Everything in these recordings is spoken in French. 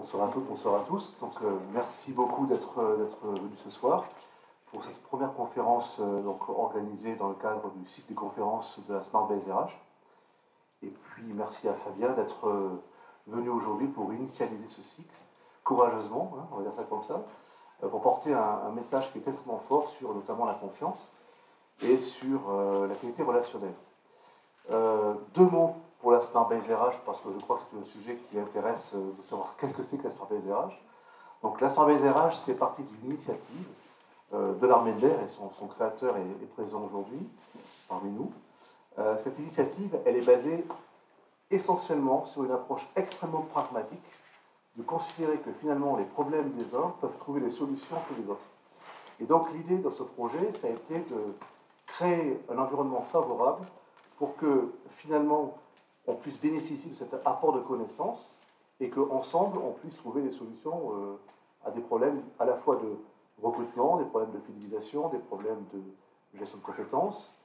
Bonsoir à toutes, bonsoir à tous. Donc, merci beaucoup d'être venus ce soir pour cette première conférence organisée dans le cadre du cycle des conférences de la Smart Base RH. Et puis, merci à Fabien d'être venu aujourd'hui pour initialiser ce cycle, courageusement, on va dire ça comme ça, pour porter un message qui est extrêmement fort sur notamment la confiance et sur la qualité relationnelle. Deux mots pour la Smart Base RH, parce que je crois que c'est un sujet qui intéresse de savoir qu'est-ce que c'est que la Smart Base RH. Donc la Smart Base RH, c'est parti d'une initiative de l'armée de l'air, et son créateur est présent aujourd'hui parmi nous. Cette initiative, elle est basée essentiellement sur une approche extrêmement pragmatique de considérer que finalement les problèmes des uns peuvent trouver des solutions que les autres. Et donc l'idée de ce projet, ça a été de créer un environnement favorable pour que finalement on puisse bénéficier de cet apport de connaissances et qu'ensemble on puisse trouver des solutions à des problèmes à la fois de recrutement, des problèmes de fidélisation, des problèmes de gestion de compétences,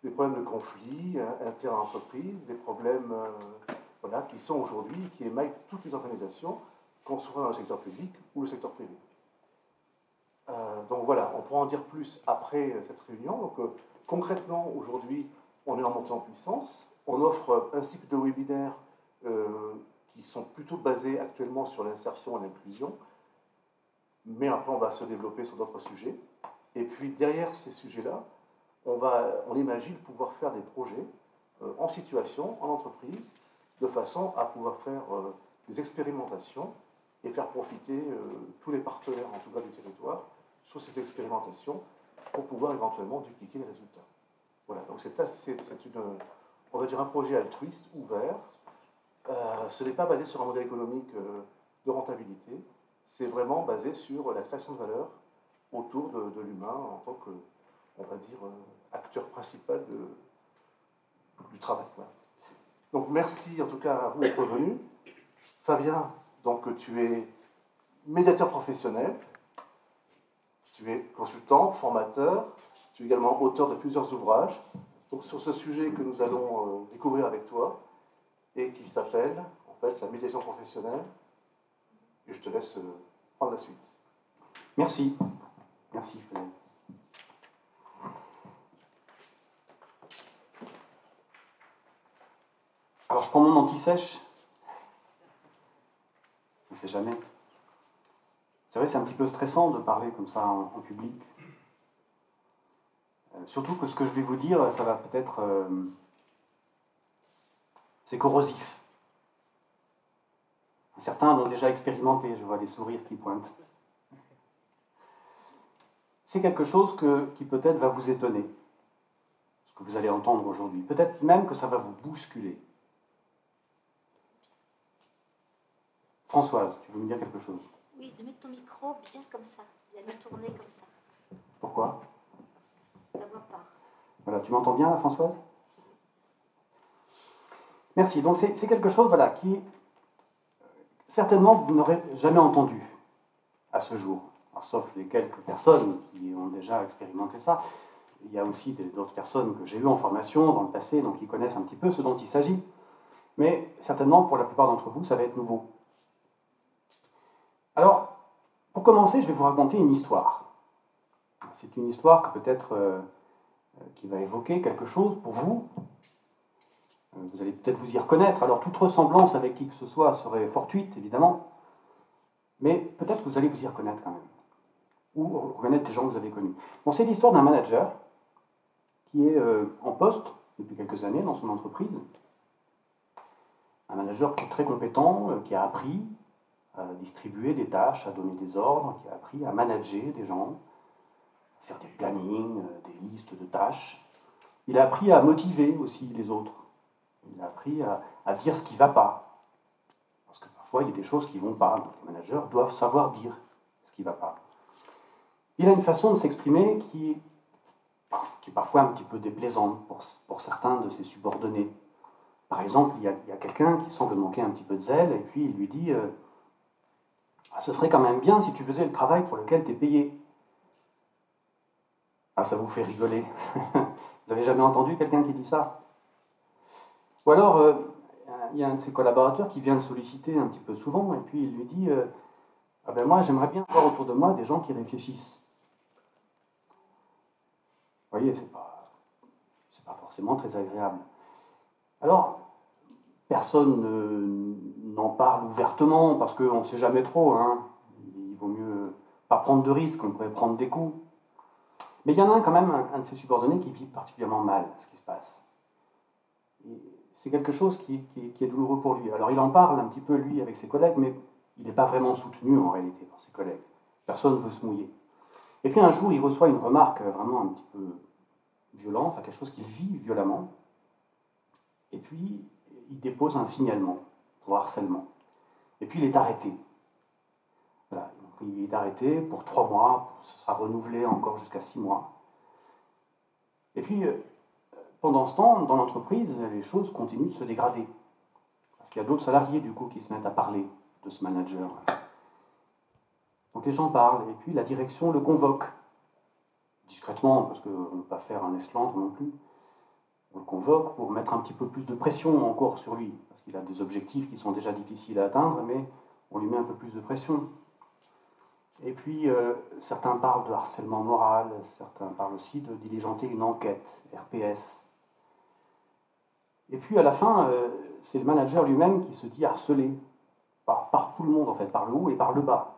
des problèmes de conflits inter-entreprises, des problèmes voilà, qui sont aujourd'hui, qui émaillent toutes les organisations, qu'on soit dans le secteur public ou le secteur privé. Donc voilà, on pourra en dire plus après cette réunion. Donc concrètement, aujourd'hui, on est en montée en puissance. On offre un cycle de webinaires qui sont plutôt basés actuellement sur l'insertion et l'inclusion. Mais après, on va se développer sur d'autres sujets. Et puis, derrière ces sujets-là, on imagine pouvoir faire des projets en situation, en entreprise, de façon à pouvoir faire des expérimentations et faire profiter tous les partenaires, en tout cas du territoire, sur ces expérimentations pour pouvoir éventuellement dupliquer les résultats. Voilà, donc c'est on va dire un projet altruiste, ouvert. Ce n'est pas basé sur un modèle économique de rentabilité, c'est vraiment basé sur la création de valeur autour de l'humain en tant que, on va dire, acteur principal du travail. Voilà. Donc merci en tout cas à vous d'être venus. Fabien, donc tu es médiateur professionnel, tu es consultant, formateur, tu es également auteur de plusieurs ouvrages donc, sur ce sujet que nous allons découvrir avec toi et qui s'appelle en fait la médiation professionnelle. Et je te laisse prendre la suite. Merci. Merci Fabien. Alors je prends mon anti-sèche. On ne sait jamais. C'est vrai, c'est un petit peu stressant de parler comme ça en public. Surtout que ce que je vais vous dire, ça va peut-être... c'est corrosif. Certains l'ont déjà expérimenté, je vois des sourires qui pointent. C'est quelque chose qui peut-être va vous étonner, ce que vous allez entendre aujourd'hui. Peut-être même que ça va vous bousculer. Françoise, tu veux me dire quelque chose? Oui, de mettre ton micro bien comme ça, de le tourner comme ça. Pourquoi? Parce que ça va pas. Voilà, tu m'entends bien là, Françoise? Merci. Donc c'est quelque chose voilà, qui, certainement, vous n'aurez jamais entendu à ce jour. Alors, sauf les quelques personnes qui ont déjà expérimenté ça. Il y a aussi d'autres personnes que j'ai eues en formation dans le passé, donc qui connaissent un petit peu ce dont il s'agit. Mais certainement, pour la plupart d'entre vous, ça va être nouveau. Alors, pour commencer, je vais vous raconter une histoire. C'est une histoire que peut-être qui va évoquer quelque chose pour vous. Vous allez peut-être vous y reconnaître. Alors, toute ressemblance avec qui que ce soit serait fortuite, évidemment. Mais peut-être que vous allez vous y reconnaître quand même. Ou reconnaître des gens que vous avez connus. Bon, c'est l'histoire d'un manager qui est en poste depuis quelques années dans son entreprise. Un manager qui est très compétent, qui a appris à distribuer des tâches, à donner des ordres, qui a appris à manager des gens, à faire des plannings, des listes de tâches. Il a appris à motiver aussi les autres. Il a appris à dire ce qui ne va pas. Parce que parfois, il y a des choses qui ne vont pas. Donc, les managers doivent savoir dire ce qui ne va pas. Il a une façon de s'exprimer qui est parfois un petit peu déplaisante pour certains de ses subordonnés. Par exemple, il y a quelqu'un qui semble manquer un petit peu de zèle, et puis il lui dit ce serait quand même bien si tu faisais le travail pour lequel tu es payé. Ah, ça vous fait rigoler. Vous n'avez jamais entendu quelqu'un qui dit ça? Ou alors, il y a un de ses collaborateurs qui vient le solliciter un petit peu souvent, et puis il lui dit ah ben moi, j'aimerais bien voir autour de moi des gens qui réfléchissent. Vous voyez, c'est pas forcément très agréable. Alors, personne n'en parle ouvertement, parce qu'on ne sait jamais trop, hein. Il vaut mieux pas prendre de risques, on pourrait prendre des coups. Mais il y en a quand même, un de ses subordonnés, qui vit particulièrement mal ce qui se passe. C'est quelque chose qui est douloureux pour lui. Alors il en parle un petit peu, lui, avec ses collègues, mais il n'est pas vraiment soutenu, en réalité, par ses collègues. Personne ne veut se mouiller. Et puis un jour, il reçoit une remarque vraiment un petit peu violente, enfin quelque chose qu'il vit violemment, et puis il dépose un signalement pour harcèlement. Et puis il est arrêté. Voilà. Donc, il est arrêté pour 3 mois, ça sera renouvelé encore jusqu'à 6 mois. Et puis, pendant ce temps, dans l'entreprise, les choses continuent de se dégrader. Parce qu'il y a d'autres salariés, du coup, qui se mettent à parler de ce manager. Donc les gens parlent, et puis la direction le convoque, discrètement, parce qu'on ne peut pas faire un esclandre non plus. On le convoque pour mettre un petit peu plus de pression encore sur lui, parce qu'il a des objectifs qui sont déjà difficiles à atteindre, mais on lui met un peu plus de pression. Et puis, certains parlent de harcèlement moral, certains parlent aussi de diligenter une enquête, RPS. Et puis, à la fin, c'est le manager lui-même qui se dit harcelé par tout le monde, en fait, par le haut et par le bas.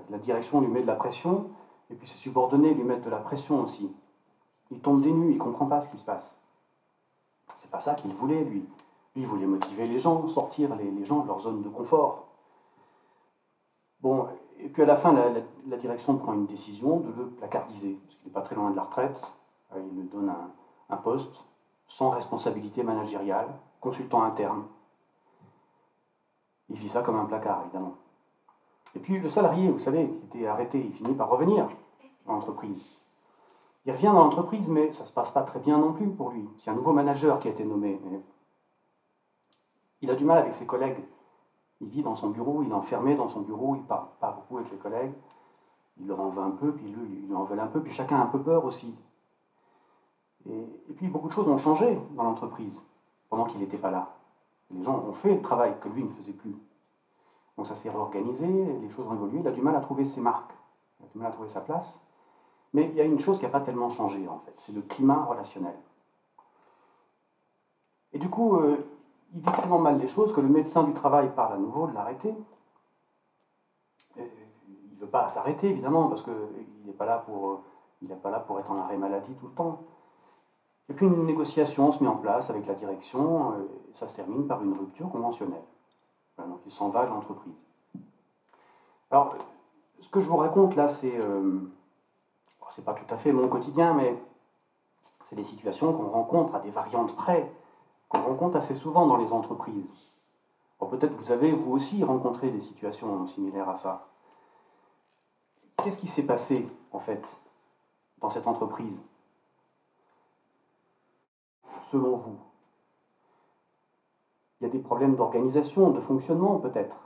La direction lui met de la pression, et puis ses subordonnés lui mettent de la pression aussi. Il tombe des nues, il ne comprend pas ce qui se passe. C'est pas ça qu'il voulait, lui. Lui, il voulait motiver les gens, sortir les gens de leur zone de confort. Bon, et puis à la fin, la direction prend une décision de le placardiser, parce qu'il n'est pas très loin de la retraite. Il lui donne un poste sans responsabilité managériale, consultant interne. Il vit ça comme un placard, évidemment. Et puis le salarié, vous savez, qui était arrêté, il finit par revenir dans l'entreprise. Il revient dans l'entreprise, mais ça ne se passe pas très bien non plus pour lui. C'est un nouveau manager qui a été nommé. Mais il a du mal avec ses collègues. Il vit dans son bureau, il est enfermé dans son bureau, il ne parle pas beaucoup avec les collègues. Il leur en veut un peu, puis lui, il en veut un peu, puis chacun a un peu peur aussi. Et puis beaucoup de choses ont changé dans l'entreprise pendant qu'il n'était pas là. Les gens ont fait le travail que lui ne faisait plus. Donc ça s'est réorganisé, les choses ont évolué, il a du mal à trouver ses marques, il a du mal à trouver sa place. Mais il y a une chose qui n'a pas tellement changé en fait, c'est le climat relationnel. Et du coup, il vit tellement mal les choses que le médecin du travail parle à nouveau de l'arrêter. Il ne veut pas s'arrêter évidemment, parce qu'il n'est pas là pour être en arrêt maladie tout le temps. Et puis une négociation se met en place avec la direction, et ça se termine par une rupture conventionnelle. Voilà, donc il s'en va de l'entreprise. Alors, ce que je vous raconte là, c'est pas tout à fait mon quotidien, mais c'est des situations qu'on rencontre à des variantes près, qu'on rencontre assez souvent dans les entreprises. Alors, peut-être vous avez vous aussi rencontré des situations similaires à ça. Qu'est-ce qui s'est passé, en fait, dans cette entreprise, selon vous? Il y a des problèmes d'organisation, de fonctionnement peut-être.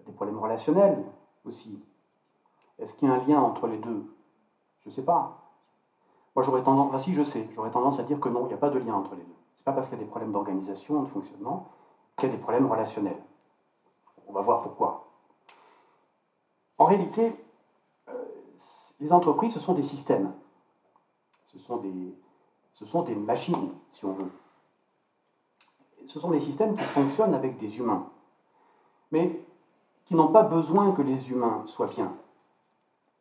Des problèmes relationnels aussi. Est-ce qu'il y a un lien entre les deux? Je ne sais pas. Moi j'aurais tendance, enfin si je sais, j'aurais tendance à dire que non, il n'y a pas de lien entre les deux. Ce n'est pas parce qu'il y a des problèmes d'organisation, de fonctionnement, qu'il y a des problèmes relationnels. On va voir pourquoi. En réalité, les entreprises, ce sont des systèmes. Ce sont des machines, si on veut. Ce sont des systèmes qui fonctionnent avec des humains, mais qui n'ont pas besoin que les humains soient bien.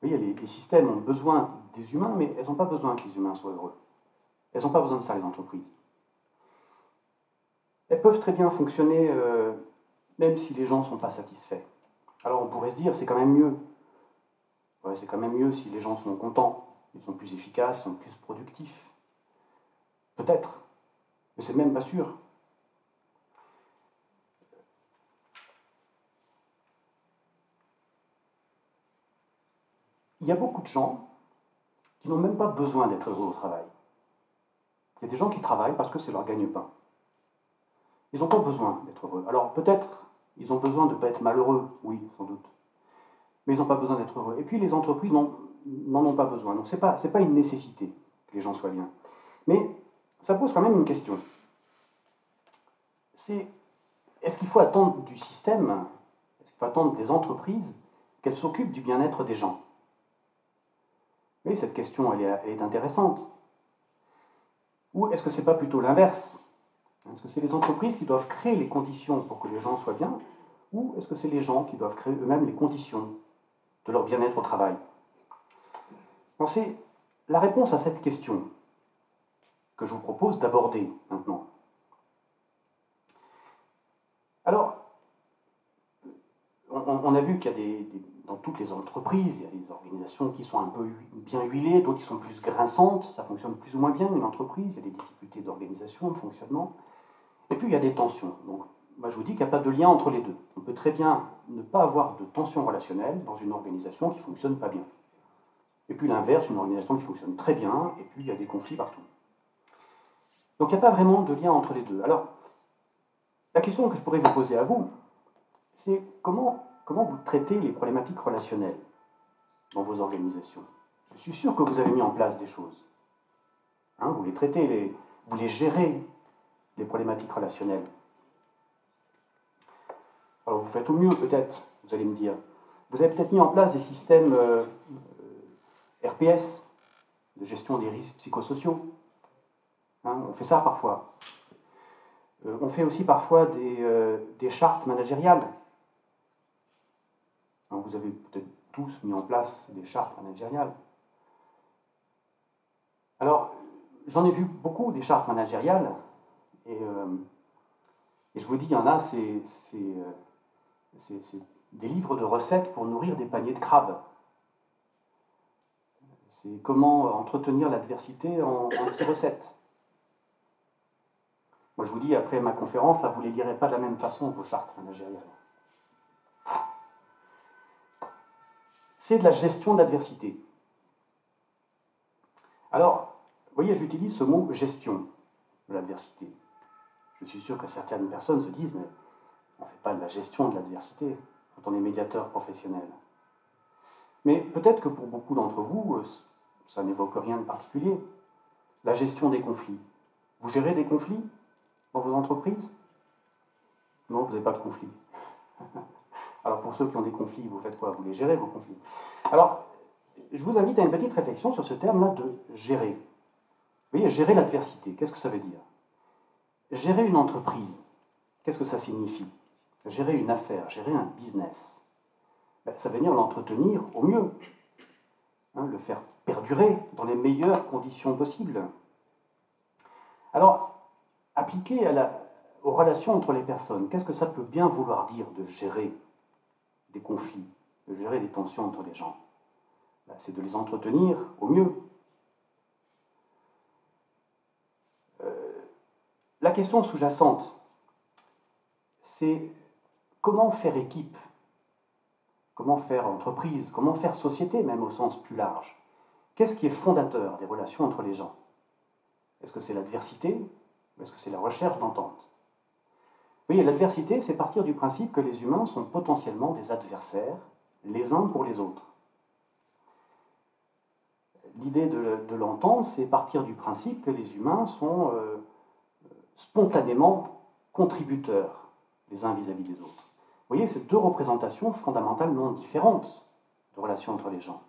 Vous voyez, les systèmes ont besoin des humains, mais elles n'ont pas besoin que les humains soient heureux. Elles n'ont pas besoin de ça, les entreprises. Elles peuvent très bien fonctionner, même si les gens ne sont pas satisfaits. Alors on pourrait se dire, c'est quand même mieux. Ouais, c'est quand même mieux si les gens sont contents, ils sont plus efficaces, ils sont plus productifs. Peut-être, mais c'est même pas sûr. Il y a beaucoup de gens qui n'ont même pas besoin d'être heureux au travail. Il y a des gens qui travaillent parce que c'est leur gagne-pain. Ils n'ont pas besoin d'être heureux. Alors peut-être, ils ont besoin de ne pas être malheureux, oui, sans doute. Mais ils n'ont pas besoin d'être heureux. Et puis les entreprises n'en ont pas besoin. Donc ce n'est pas une nécessité que les gens soient bien. Mais ça pose quand même une question. c'est est-ce qu'il faut attendre du système, est-ce qu'il faut attendre des entreprises qu'elles s'occupent du bien-être des gens? Oui, cette question, elle est intéressante. Ou est-ce que ce n'est pas plutôt l'inverse? Est-ce que c'est les entreprises qui doivent créer les conditions pour que les gens soient bien? Ou est-ce que c'est les gens qui doivent créer eux-mêmes les conditions de leur bien-être au travail? Bon, c'est la réponse à cette question que je vous propose d'aborder maintenant. Alors, on a vu qu'il y a dans toutes les entreprises, il y a des organisations qui sont un peu bien huilées, d'autres qui sont plus grinçantes, ça fonctionne plus ou moins bien une entreprise, il y a des difficultés d'organisation, de fonctionnement, et puis il y a des tensions. Donc, moi je vous dis qu'il n'y a pas de lien entre les deux. On peut très bien ne pas avoir de tension relationnelle dans une organisation qui ne fonctionne pas bien. Et puis l'inverse, une organisation qui fonctionne très bien, et puis il y a des conflits partout. Donc il n'y a pas vraiment de lien entre les deux. Alors, la question que je pourrais vous poser à vous, c'est comment vous traitez les problématiques relationnelles dans vos organisations? Je suis sûr que vous avez mis en place des choses. Hein, vous les traitez, vous les gérez, les problématiques relationnelles. Alors vous faites au mieux peut-être, vous allez me dire. Vous avez peut-être mis en place des systèmes RPS, de gestion des risques psychosociaux. Hein, on fait ça parfois. On fait aussi parfois des chartes managériales. Alors, vous avez peut-être tous mis en place des chartes managériales. Alors, j'en ai vu beaucoup des chartes managériales, et je vous dis, il y en a, c'est des livres de recettes pour nourrir des paniers de crabes. C'est comment entretenir l'adversité en 10 recettes. Moi, je vous dis, après ma conférence, là, vous ne les lirez pas de la même façon, vos chartes managériales. C'est de la gestion de l'adversité. Alors, vous voyez, j'utilise ce mot « gestion » de l'adversité. Je suis sûr que certaines personnes se disent « mais on ne fait pas de la gestion de l'adversité quand on est médiateur professionnel ». Mais peut-être que pour beaucoup d'entre vous, ça n'évoque rien de particulier. La gestion des conflits. Vous gérez des conflits dans vos entreprises? Non, vous n'avez pas de conflits. Alors pour ceux qui ont des conflits, vous faites quoi? Vous les gérez, vos conflits. Alors, je vous invite à une petite réflexion sur ce terme-là de gérer. Vous voyez, gérer l'adversité, qu'est-ce que ça veut dire? Gérer une entreprise, qu'est-ce que ça signifie? Gérer une affaire, gérer un business. Ça veut dire l'entretenir au mieux, hein, le faire perdurer dans les meilleures conditions possibles. Alors, appliqué aux relations entre les personnes, qu'est-ce que ça peut bien vouloir dire de gérer des conflits, de gérer des tensions entre les gens? C'est de les entretenir au mieux. La question sous-jacente, c'est comment faire équipe, comment faire entreprise, comment faire société, même au sens plus large. Qu'est-ce qui est fondateur des relations entre les gens? Est-ce que c'est l'adversité ou est-ce que c'est la recherche d'entente? Vous voyez, l'adversité, c'est partir du principe que les humains sont potentiellement des adversaires, les uns pour les autres. L'idée de l'entente, c'est partir du principe que les humains sont spontanément contributeurs les uns vis-à-vis des autres. Vous voyez, c'est deux représentations fondamentalement différentes de relations entre les gens.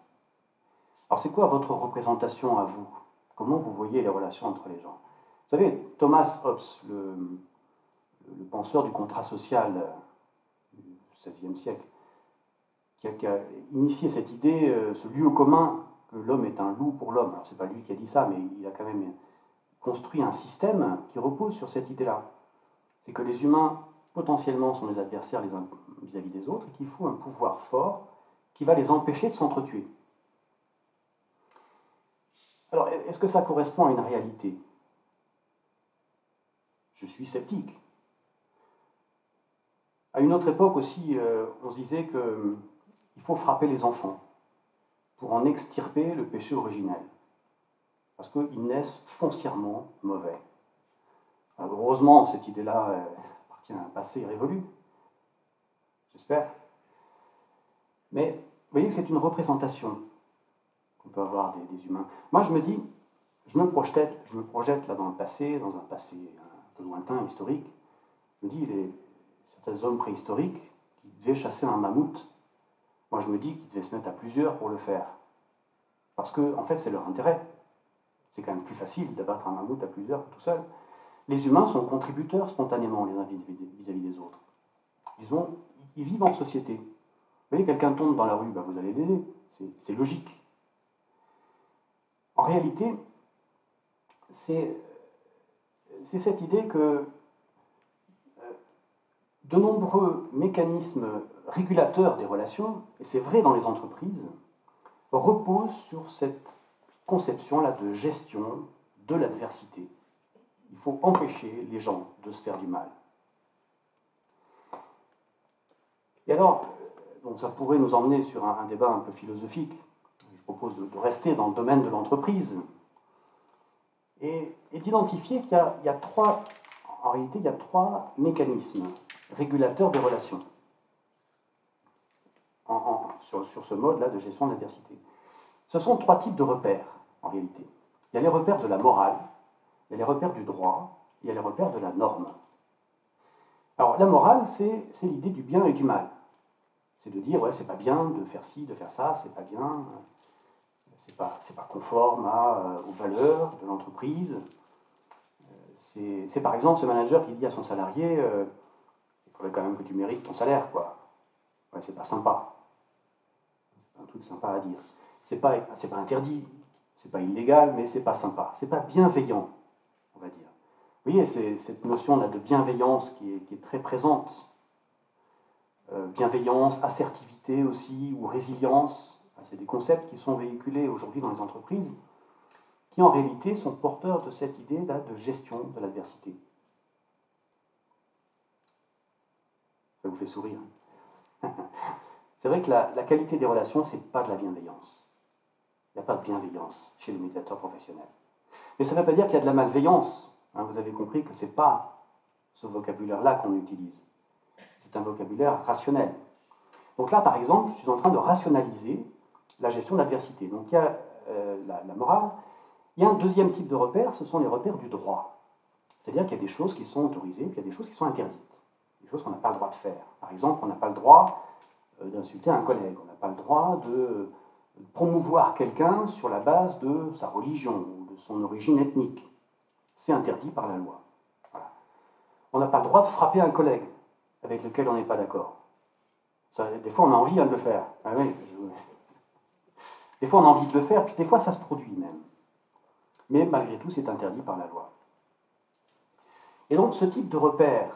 Alors c'est quoi votre représentation à vous? Comment vous voyez les relations entre les gens? Vous savez, Thomas Hobbes, le penseur du contrat social du XVIe siècle, qui a initié cette idée, ce lieu commun, que l'homme est un loup pour l'homme. Alors c'est pas lui qui a dit ça, mais il a quand même construit un système qui repose sur cette idée-là. C'est que les humains, potentiellement, sont des adversaires les uns vis-à-vis des autres, et qu'il faut un pouvoir fort qui va les empêcher de s'entretuer. Alors, est-ce que ça correspond à une réalité? Je suis sceptique. À une autre époque aussi, on se disait qu'il faut frapper les enfants pour en extirper le péché originel, parce qu'ils naissent foncièrement mauvais. Alors, heureusement, cette idée-là appartient à un passé révolu, j'espère. Mais vous voyez que c'est une représentation qu'on peut avoir des humains. Moi, je me dis, je me projette là dans le passé, dans un passé un peu lointain, historique, Je me dis, certains hommes préhistoriques qui devaient chasser un mammouth, moi je me dis qu'ils devaient se mettre à plusieurs pour le faire. Parce que, en fait, c'est leur intérêt. C'est quand même plus facile d'abattre un mammouth à plusieurs que tout seul. Les humains sont contributeurs spontanément les uns vis-à-vis des autres. Disons, ils vivent en société. Vous voyez, quelqu'un tombe dans la rue, ben vous allez l'aider. C'est logique. En réalité, c'est cette idée que de nombreux mécanismes régulateurs des relations, et c'est vrai dans les entreprises, reposent sur cette conception-là de gestion de l'adversité. Il faut empêcher les gens de se faire du mal. Et alors, donc ça pourrait nous emmener sur un débat un peu philosophique. Je propose de rester dans le domaine de l'entreprise et d'identifier qu'il y a trois, en réalité, il y a trois mécanismes régulateurs des relations sur ce mode-là de gestion de l'adversité. Ce sont trois types de repères, en réalité. Il y a les repères de la morale, il y a les repères du droit, il y a les repères de la norme. Alors, la morale, c'est l'idée du bien et du mal. C'est de dire, ouais, c'est pas bien de faire ci, de faire ça, c'est pas bien, c'est pas conforme aux valeurs de l'entreprise. C'est par exemple ce manager qui dit à son salarié, il faudrait quand même que tu mérites ton salaire, quoi. Ouais, c'est pas sympa. C'est un truc sympa à dire. C'est pas interdit, c'est pas illégal, mais c'est pas sympa. C'est pas bienveillant, on va dire. Vous voyez, c'est cette notion-là de bienveillance qui est très présente. Bienveillance, assertivité aussi, ou résilience. C'est des concepts qui sont véhiculés aujourd'hui dans les entreprises, qui en réalité sont porteurs de cette idée-là de gestion de l'adversité. Ça vous fait sourire. C'est vrai que la qualité des relations, ce n'est pas de la bienveillance. Il n'y a pas de bienveillance chez les médiateurs professionnels. Mais ça ne veut pas dire qu'il y a de la malveillance. Vous avez compris que ce n'est pas ce vocabulaire-là qu'on utilise. C'est un vocabulaire rationnel. Donc là, par exemple, je suis en train de rationaliser la gestion de l'adversité. Donc il y a la morale. Il y a un deuxième type de repères, ce sont les repères du droit. C'est-à-dire qu'il y a des choses qui sont autorisées, puis il y a des choses qui sont interdites. Des choses qu'on n'a pas le droit de faire. Par exemple, on n'a pas le droit d'insulter un collègue. On n'a pas le droit de promouvoir quelqu'un sur la base de sa religion ou de son origine ethnique. C'est interdit par la loi. Voilà. On n'a pas le droit de frapper un collègue avec lequel on n'est pas d'accord. Des fois, on a envie de le faire. Ah oui, des fois, on a envie de le faire, puis des fois, ça se produit même. Mais malgré tout, c'est interdit par la loi. Et donc, ce type de repères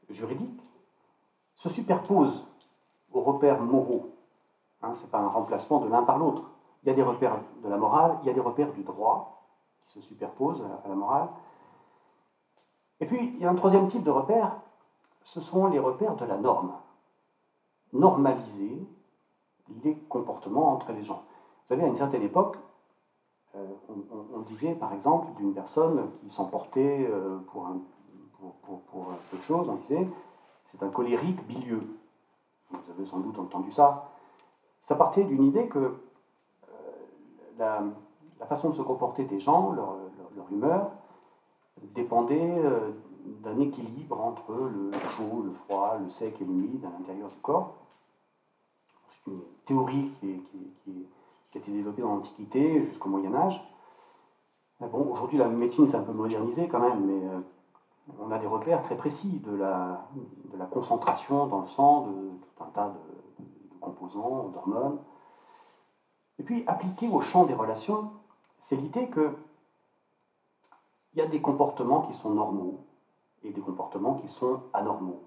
juridiques se superpose aux repères moraux. Ce n'est pas un remplacement de l'un par l'autre. Il y a des repères de la morale, il y a des repères du droit qui se superposent à la morale. Et puis, il y a un troisième type de repères, ce sont les repères de la norme. Normaliser les comportements entre les gens. Vous savez, à une certaine époque, on disait, par exemple, d'une personne qui s'emportait pour peu de choses, on disait, c'est un colérique bilieux. Vous avez sans doute entendu ça. Ça partait d'une idée que la façon de se comporter des gens, leur humeur, dépendait d'un équilibre entre le chaud, le froid, le sec et l'humide à l'intérieur du corps. C'est une théorie qui a été développée dans l'Antiquité jusqu'au Moyen-Âge. Bon, aujourd'hui, la médecine s'est un peu modernisée quand même, mais on a des repères très précis de la concentration dans le sang de tout un tas de composants, d'hormones. Et puis, appliqué au champ des relations, c'est l'idée qu'il y a des comportements qui sont normaux et des comportements qui sont anormaux.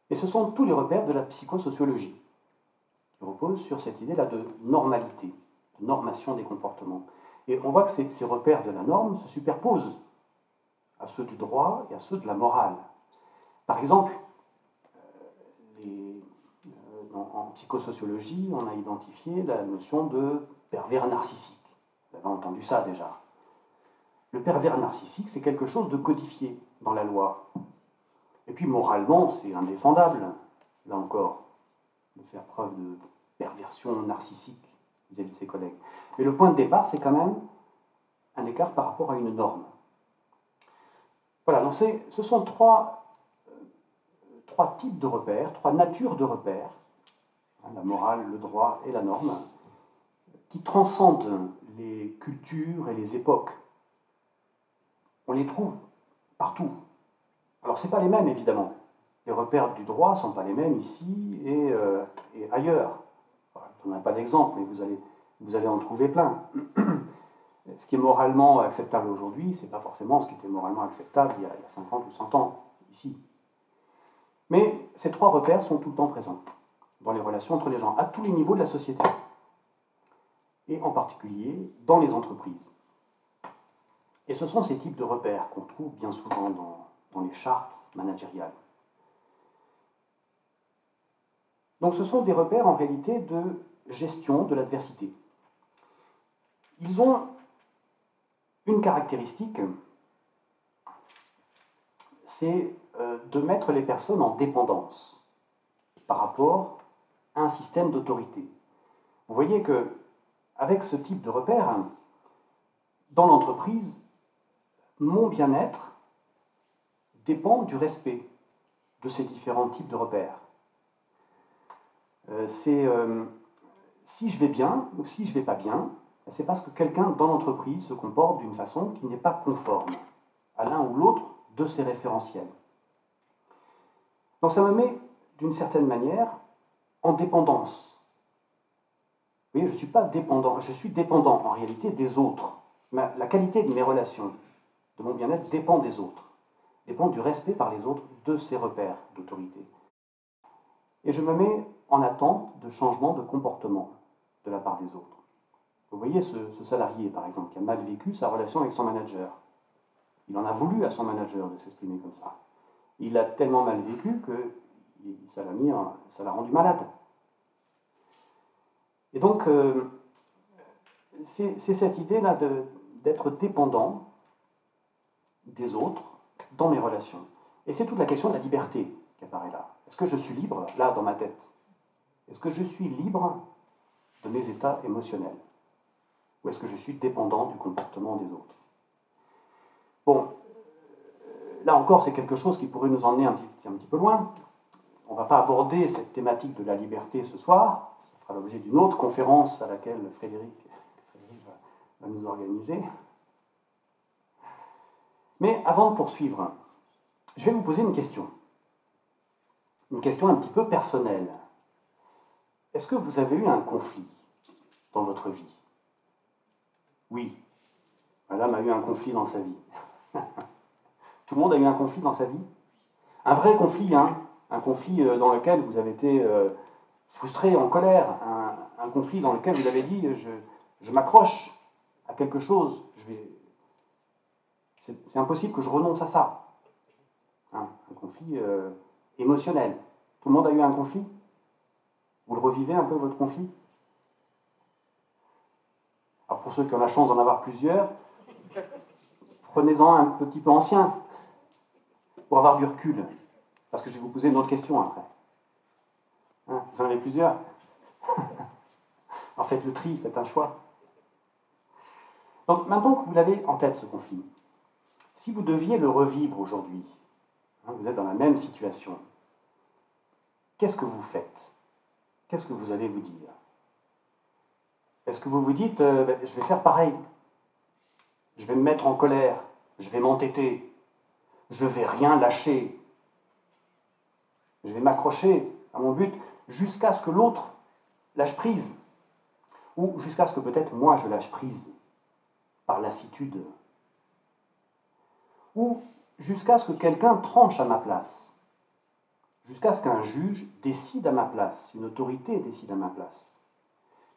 Et ce sont tous les repères de la psychosociologie qui reposent sur cette idée-là de normalité, de normation des comportements. Et on voit que ces repères de la norme se superposent à ceux du droit et à ceux de la morale. Par exemple, en psychosociologie, on a identifié la notion de pervers narcissique. Vous avez entendu ça déjà. Le pervers narcissique, c'est quelque chose de codifié dans la loi. Et puis moralement, c'est indéfendable, là encore, de faire preuve de perversion narcissique vis-à-vis de ses collègues. Mais le point de départ, c'est quand même un écart par rapport à une norme. Voilà, donc ce sont trois trois types de repères, trois natures de repères, la morale, le droit et la norme, qui transcendent les cultures et les époques. On les trouve partout. Alors, ce n'est pas les mêmes, évidemment. Les repères du droit ne sont pas les mêmes ici et ailleurs. Je ne donnerai pas d'exemple, mais vous allez en trouver plein. Ce qui est moralement acceptable aujourd'hui, ce n'est pas forcément ce qui était moralement acceptable il y a 50 ou 100 ans, ici. Mais ces trois repères sont tout le temps présents dans les relations entre les gens, à tous les niveaux de la société, et en particulier dans les entreprises. Et ce sont ces types de repères qu'on trouve bien souvent dans les chartes managériales. Donc ce sont des repères en réalité de gestion de l'adversité. Ils ont une caractéristique, c'est de mettre les personnes en dépendance par rapport à un système d'autorité. Vous voyez que avec ce type de repère, dans l'entreprise, mon bien-être dépend du respect de ces différents types de repères. Si je vais bien ou si je ne vais pas bien, c'est parce que quelqu'un dans l'entreprise se comporte d'une façon qui n'est pas conforme à l'un ou l'autre de ces référentiels. Donc ça me met d'une certaine manière en dépendance. Vous voyez, je ne suis pas dépendant, je suis dépendant en réalité des autres. La qualité de mes relations, de mon bien-être, dépend des autres, dépend du respect par les autres de ces repères d'autorité. Et je me mets en attente de changement de comportement de la part des autres. Vous voyez ce salarié, par exemple, qui a mal vécu sa relation avec son manager. Il en a voulu à son manager de s'exprimer comme ça. Il a tellement mal vécu que ça l'a rendu malade. Et donc, c'est cette idée-là d'être dépendant des autres dans mes relations. Et c'est toute la question de la liberté qui apparaît là. Est-ce que je suis libre, là, dans ma tête? Est-ce que je suis libre de mes états émotionnels? Ou est-ce que je suis dépendant du comportement des autres? Bon, là encore, c'est quelque chose qui pourrait nous emmener un petit peu loin. On ne va pas aborder cette thématique de la liberté ce soir. Ça fera l'objet d'une autre conférence à laquelle Frédéric va nous organiser. Mais avant de poursuivre, je vais vous poser une question. Une question un petit peu personnelle. Est-ce que vous avez eu un conflit dans votre vie? Oui. Madame a eu un conflit dans sa vie. Tout le monde a eu un conflit dans sa vie? Un vrai conflit, hein? Un conflit dans lequel vous avez été frustré, en colère. Un conflit dans lequel vous avez dit je m'accroche à quelque chose. C'est impossible que je renonce à ça. Hein? Un conflit émotionnel. Tout le monde a eu un conflit? Vous le revivez un peu, votre conflit? Alors pour ceux qui ont la chance d'en avoir plusieurs, prenez-en un petit peu ancien, pour avoir du recul. Parce que je vais vous poser une autre question après. Hein, vous en avez plusieurs? Alors faites le tri, faites un choix. Donc maintenant que vous l'avez en tête, ce conflit, si vous deviez le revivre aujourd'hui, hein, vous êtes dans la même situation, qu'est-ce que vous faites? Qu'est-ce que vous allez vous dire? Est-ce que vous vous dites, je vais faire pareil, je vais me mettre en colère, je vais m'entêter, je ne vais rien lâcher, je vais m'accrocher à mon but jusqu'à ce que l'autre lâche prise, ou jusqu'à ce que peut-être moi je lâche prise par lassitude, ou jusqu'à ce que quelqu'un tranche à ma place, jusqu'à ce qu'un juge décide à ma place, une autorité décide à ma place.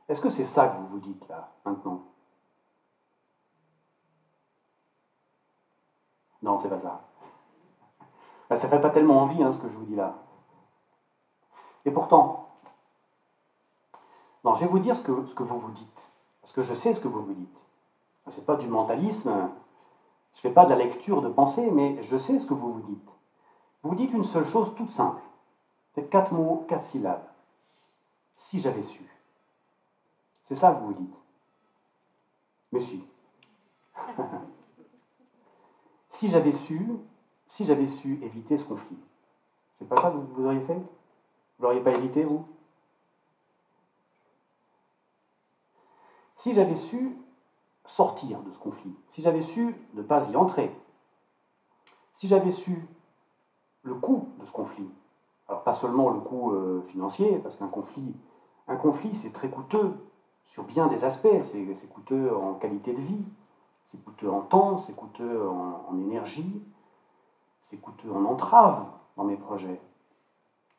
Est-ce que c'est ça que vous vous dites là, maintenant? Non, c'est pas ça. Ça ne fait pas tellement envie, hein, ce que je vous dis là. Et pourtant, non, je vais vous dire ce que vous vous dites, parce que je sais ce que vous vous dites. Ce n'est pas du mentalisme, je ne fais pas de la lecture de pensée, mais je sais ce que vous vous dites. Vous vous dites une seule chose toute simple. C'est 4 mots, 4 syllabes. Si j'avais su. C'est ça que vous vous dites. Mais si. si j'avais su éviter ce conflit, C'est pas ça que vous auriez fait? Vous l'auriez pas évité, vous? Si j'avais su sortir de ce conflit, si j'avais su ne pas y entrer, si j'avais su le coût de ce conflit, alors pas seulement le coût financier, parce qu'un conflit c'est très coûteux sur bien des aspects, c'est coûteux en qualité de vie, c'est coûteux en temps, c'est coûteux en énergie, c'est coûteux en entrave dans mes projets,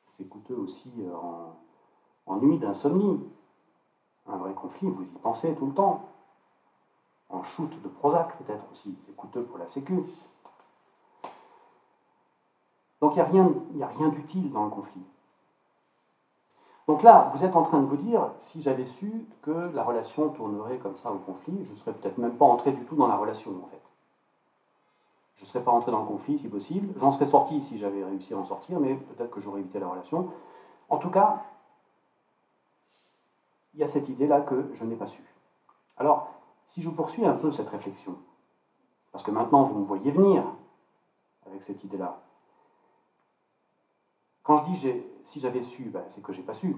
c'est coûteux aussi en nuit d'insomnie. Un vrai conflit, vous y pensez tout le temps. En shoot de Prozac peut-être aussi, c'est coûteux pour la sécu. Donc il n'y a rien d'utile dans le conflit. Donc là, vous êtes en train de vous dire, si j'avais su que la relation tournerait comme ça au conflit, je ne serais peut-être même pas entré du tout dans la relation en fait. Je ne serais pas rentré dans le conflit si possible, j'en serais sorti si j'avais réussi à en sortir, mais peut-être que j'aurais évité la relation. En tout cas, il y a cette idée-là que je n'ai pas su. Alors, si je poursuis un peu cette réflexion, parce que maintenant vous me voyez venir avec cette idée-là, quand je dis si j'avais su, c'est que j'ai pas su,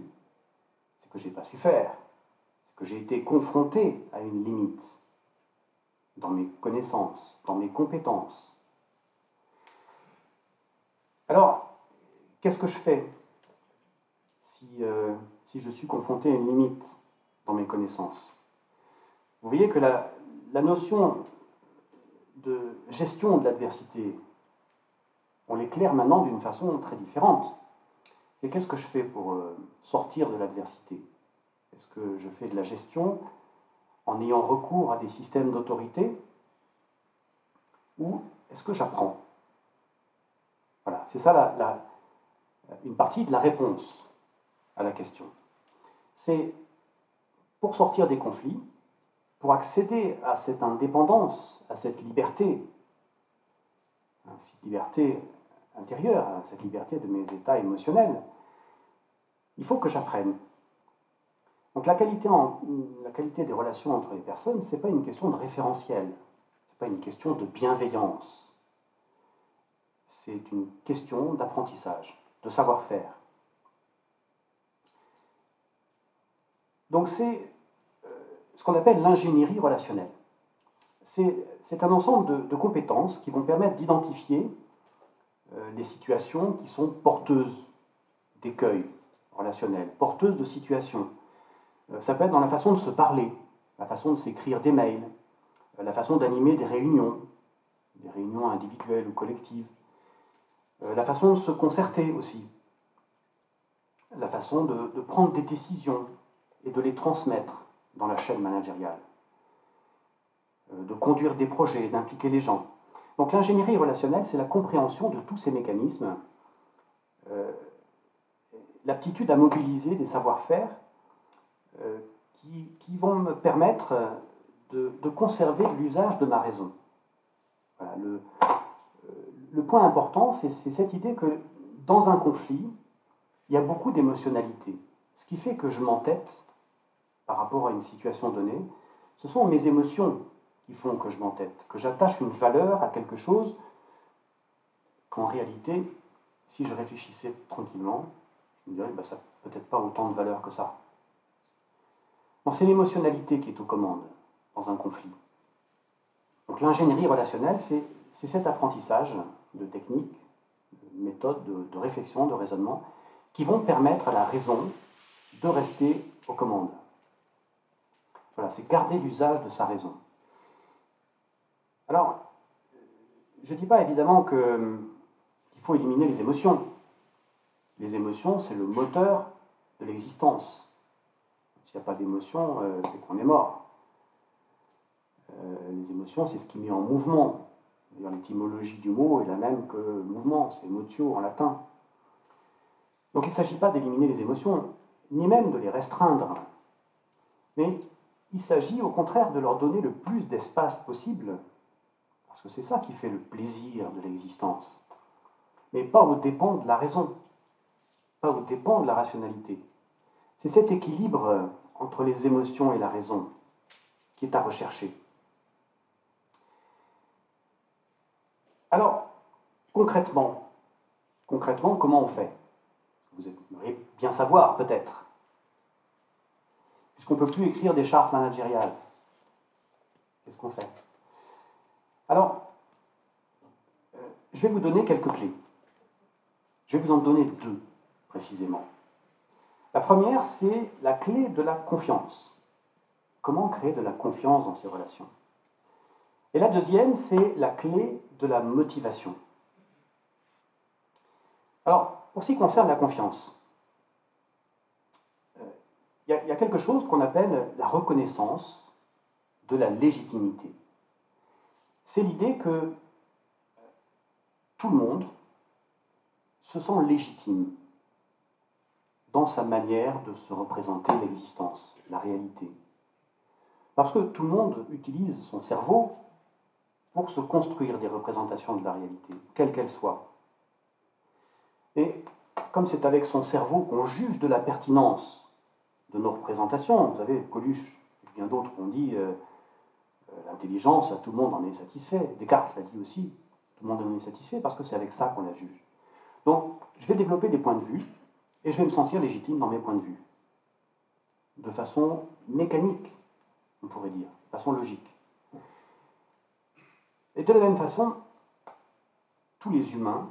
c'est que j'ai pas su faire, c'est que j'ai été confronté à une limite dans mes connaissances, dans mes compétences. Alors, qu'est-ce que je fais si je suis confronté à une limite dans mes connaissances? Vous voyez que la notion de gestion de l'adversité, on l'éclaire maintenant d'une façon très différente. C'est qu'est-ce que je fais pour sortir de l'adversité? Est-ce que je fais de la gestion en ayant recours à des systèmes d'autorité ou est-ce que j'apprends? Voilà, c'est ça une partie de la réponse à la question. C'est pour sortir des conflits, pour accéder à cette indépendance, à cette liberté intérieure, à cette liberté de mes états émotionnels, il faut que j'apprenne. Donc la qualité des relations entre les personnes, ce n'est pas une question de référentiel, ce n'est pas une question de bienveillance, c'est une question d'apprentissage, de savoir-faire. Donc c'est ce qu'on appelle l'ingénierie relationnelle. C'est un ensemble de compétences qui vont permettre d'identifier les situations qui sont porteuses d'écueils relationnels, porteuses de situations. Ça peut être dans la façon de se parler, la façon de s'écrire des mails, la façon d'animer des réunions individuelles ou collectives, la façon de se concerter aussi, la façon de prendre des décisions et de les transmettre dans la chaîne managériale, de conduire des projets, d'impliquer les gens. Donc l'ingénierie relationnelle, c'est la compréhension de tous ces mécanismes, l'aptitude à mobiliser des savoir-faire qui vont me permettre de conserver l'usage de ma raison. Voilà, le point important, c'est cette idée que dans un conflit, il y a beaucoup d'émotionnalité. Ce qui fait que je m'entête par rapport à une situation donnée, ce sont mes émotions qui font que je m'entête, que j'attache une valeur à quelque chose qu'en réalité, si je réfléchissais tranquillement, je me dirais, ça n'a peut-être pas autant de valeur que ça. Donc c'est l'émotionnalité qui est aux commandes dans un conflit. Donc l'ingénierie relationnelle, c'est cet apprentissage de techniques, de méthodes de réflexion, de raisonnement, qui vont permettre à la raison de rester aux commandes. Voilà, c'est garder l'usage de sa raison. Alors, je ne dis pas évidemment qu'il faut éliminer les émotions. Les émotions, c'est le moteur de l'existence. S'il n'y a pas d'émotion, c'est qu'on est mort. Les émotions, c'est ce qui met en mouvement. D'ailleurs, l'étymologie du mot est la même que mouvement, c'est motio en latin. Donc il ne s'agit pas d'éliminer les émotions, ni même de les restreindre. Mais il s'agit au contraire de leur donner le plus d'espace possible, parce que c'est ça qui fait le plaisir de l'existence. Mais pas aux dépens de la raison, pas aux dépens de la rationalité. C'est cet équilibre entre les émotions et la raison qui est à rechercher. Alors, concrètement, concrètement, comment on fait? Vous aimeriez bien savoir, peut-être. Puisqu'on ne peut plus écrire des chartes managériales. Qu'est-ce qu'on fait? Alors, je vais vous donner quelques clés. Je vais vous en donner deux, précisément. La première, c'est la clé de la confiance. Comment créer de la confiance dans ces relations? Et la deuxième, c'est la clé de la motivation. Alors, pour ce qui concerne la confiance, il y a quelque chose qu'on appelle la reconnaissance de la légitimité. C'est l'idée que tout le monde se sent légitime dans sa manière de se représenter l'existence, la réalité. Parce que tout le monde utilise son cerveau pour se construire des représentations de la réalité, quelle qu'elle soit. Et comme c'est avec son cerveau qu'on juge de la pertinence de nos représentations, vous savez, Coluche et bien d'autres ont dit l'intelligence, tout le monde en est satisfait. Descartes l'a dit aussi, tout le monde en est satisfait parce que c'est avec ça qu'on la juge. Donc, je vais développer des points de vue et je vais me sentir légitime dans mes points de vue. De façon mécanique, on pourrait dire, de façon logique. Et de la même façon, tous les humains,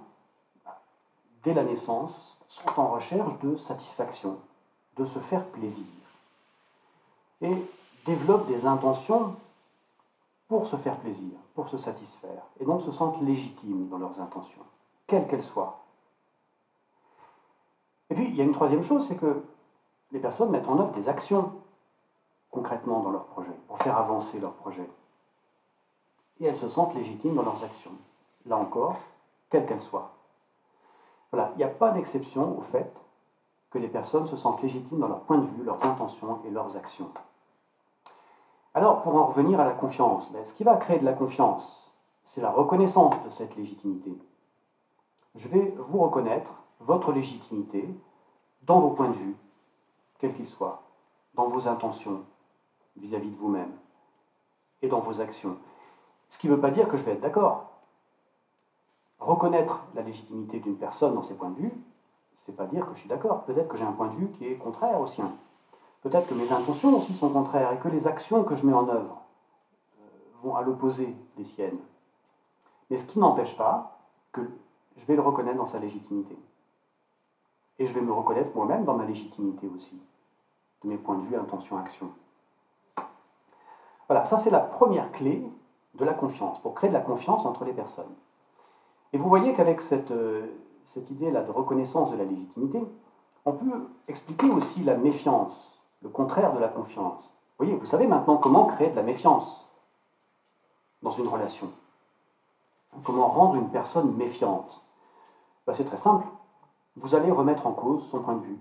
dès la naissance, sont en recherche de satisfaction, de se faire plaisir, et développent des intentions pour se faire plaisir, pour se satisfaire, et donc se sentent légitimes dans leurs intentions, quelles qu'elles soient. Et puis, il y a une troisième chose, c'est que les personnes mettent en œuvre des actions, concrètement, dans leur projet, pour faire avancer leur projet. Et elles se sentent légitimes dans leurs actions, là encore, quelles qu'elles soient. Voilà, il n'y a pas d'exception au fait que les personnes se sentent légitimes dans leur point de vue, leurs intentions et leurs actions. Alors, pour en revenir à la confiance, ce qui va créer de la confiance, c'est la reconnaissance de cette légitimité. Je vais vous reconnaître votre légitimité dans vos points de vue, quels qu'ils soient, dans vos intentions vis-à-vis de vous-même et dans vos actions. Ce qui ne veut pas dire que je vais être d'accord. Reconnaître la légitimité d'une personne dans ses points de vue, c'est pas dire que je suis d'accord. Peut-être que j'ai un point de vue qui est contraire au sien. Peut-être que mes intentions aussi sont contraires et que les actions que je mets en œuvre vont à l'opposé des siennes. Mais ce qui n'empêche pas que je vais le reconnaître dans sa légitimité. Et je vais me reconnaître moi-même dans ma légitimité aussi, de mes points de vue, intentions, actions. Voilà, ça c'est la première clé de la confiance, pour créer de la confiance entre les personnes. Et vous voyez qu'avec cette idée-là de reconnaissance de la légitimité, on peut expliquer aussi la méfiance, le contraire de la confiance. Vous voyez, vous savez maintenant comment créer de la méfiance dans une relation. Comment rendre une personne méfiante? C'est très simple. Vous allez remettre en cause son point de vue.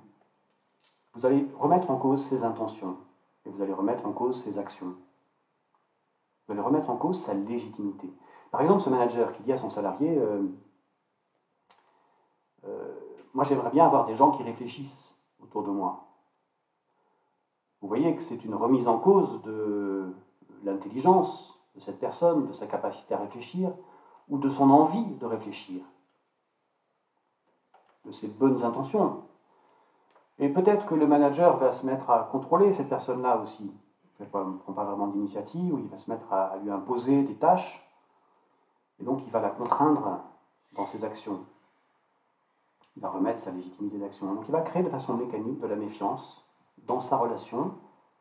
Vous allez remettre en cause ses intentions. Et vous allez remettre en cause ses actions. Vous allez remettre en cause sa légitimité. Par exemple, ce manager qui dit à son salarié moi j'aimerais bien avoir des gens qui réfléchissent autour de moi. Vous voyez que c'est une remise en cause de l'intelligence de cette personne, de sa capacité à réfléchir, ou de son envie de réfléchir, de ses bonnes intentions. Et peut-être que le manager va se mettre à contrôler cette personne-là aussi. Il ne prend pas vraiment d'initiative, ou il va se mettre à lui imposer des tâches, et donc il va la contraindre dans ses actions. Il va remettre sa légitimité d'action. Donc il va créer de façon mécanique de la méfiance dans sa relation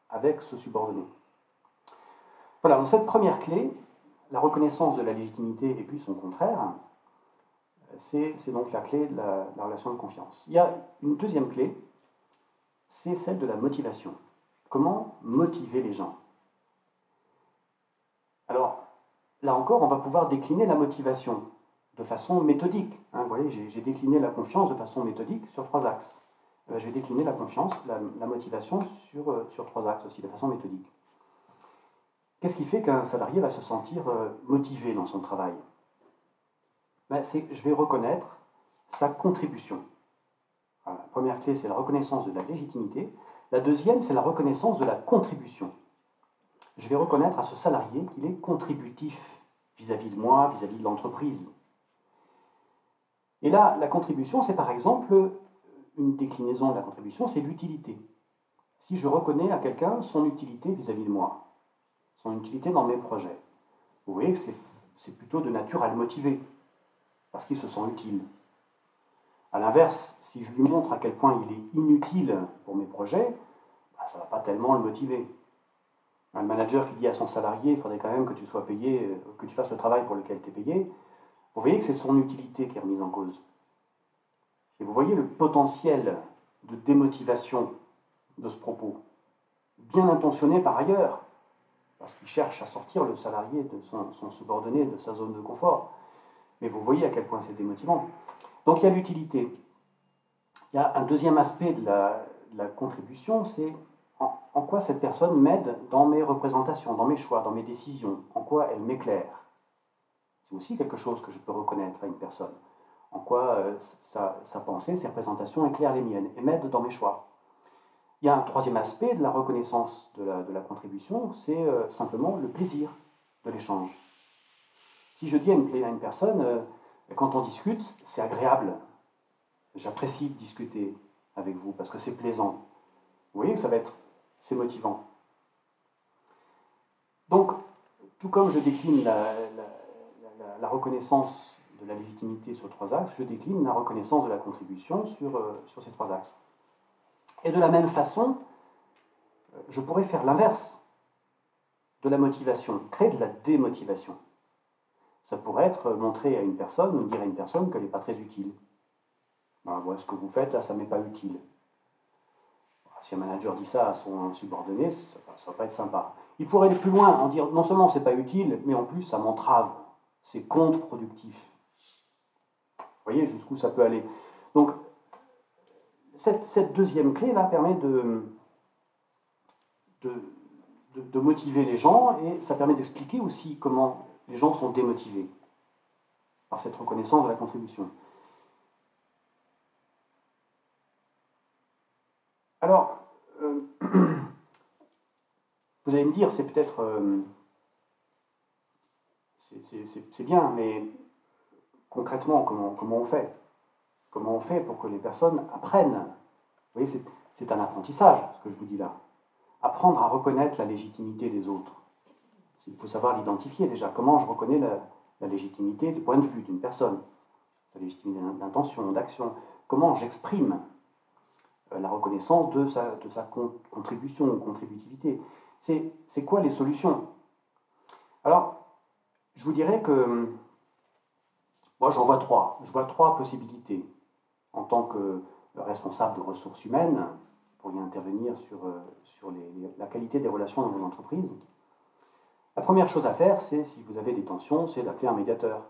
avec ce subordonné. Voilà, donc cette première clé, la reconnaissance de la légitimité et puis son contraire, c'est donc la clé de la relation de confiance. Il y a une deuxième clé, c'est celle de la motivation. Comment motiver les gens? Alors, là encore, on va pouvoir décliner la motivation de façon méthodique. Vous voyez, j'ai décliné la confiance de façon méthodique sur 3 axes. Je vais décliner la confiance, la motivation sur 3 axes aussi, de façon méthodique. Qu'est-ce qui fait qu'un salarié va se sentir motivé dans son travail? C'est que je vais reconnaître sa contribution. Alors, la première clé, c'est la reconnaissance de la légitimité. La deuxième, c'est la reconnaissance de la contribution. Je vais reconnaître à ce salarié qu'il est contributif vis-à-vis de moi, vis-à-vis de l'entreprise. Et là, la contribution, c'est par exemple, une déclinaison de la contribution, c'est l'utilité. Si je reconnais à quelqu'un son utilité vis-à-vis de moi, son utilité dans mes projets, vous voyez que c'est plutôt de nature à le motiver, parce qu'il se sent utile. A l'inverse, si je lui montre à quel point il est inutile pour mes projets, ça ne va pas tellement le motiver. Un manager qui dit à son salarié, il faudrait quand même que tu sois payé, que tu fasses le travail pour lequel tu es payé, vous voyez que c'est son utilité qui est remise en cause. Et vous voyez le potentiel de démotivation de ce propos, bien intentionné par ailleurs, parce qu'il cherche à sortir le salarié de son subordonné de sa zone de confort. Mais vous voyez à quel point c'est démotivant. Donc il y a l'utilité. Il y a un deuxième aspect de la contribution, c'est en quoi cette personne m'aide dans mes représentations, dans mes choix, dans mes décisions, en quoi elle m'éclaire. C'est aussi quelque chose que je peux reconnaître à une personne. En quoi sa pensée, ses représentations éclairent les miennes et m'aident dans mes choix. Il y a un troisième aspect de la reconnaissance de la contribution, c'est simplement le plaisir de l'échange. Si je dis à une personne, quand on discute, c'est agréable, j'apprécie de discuter avec vous parce que c'est plaisant. Vous voyez que c'est motivant. Donc, tout comme je décline la reconnaissance de la légitimité sur trois axes, je décline la reconnaissance de la contribution sur ces trois axes. Et de la même façon, je pourrais faire l'inverse de la motivation, créer de la démotivation. Ça pourrait être montrer à une personne, ou dire à une personne qu'elle n'est pas très utile. Ben, voilà, ce que vous faites là, ça ne m'est pas utile. Si un manager dit ça à son subordonné, ça ne va pas être sympa. Il pourrait aller plus loin, en dire non seulement c'est pas utile, mais en plus ça m'entrave, c'est contre-productif. Vous voyez jusqu'où ça peut aller. Donc, cette deuxième clé-là permet de motiver les gens et ça permet d'expliquer aussi comment les gens sont démotivés par cette reconnaissance de la contribution. Alors, vous allez me dire, c'est peut-être... c'est bien, mais concrètement, comment on fait? Comment on fait pour que les personnes apprennent? Vous voyez, c'est un apprentissage, ce que je vous dis là. Apprendre à reconnaître la légitimité des autres. Il faut savoir l'identifier déjà. Comment je reconnais la légitimité du point de vue d'une personne? Sa légitimité d'intention, d'action. Comment j'exprime la reconnaissance de sa contribution ou contributivité? C'est quoi les solutions? Alors, je vous dirais que moi j'en vois trois. Je vois trois possibilités. En tant que responsable de ressources humaines, pour y intervenir sur la qualité des relations dans vos entreprises, la première chose à faire, c'est, si vous avez des tensions, c'est d'appeler un médiateur.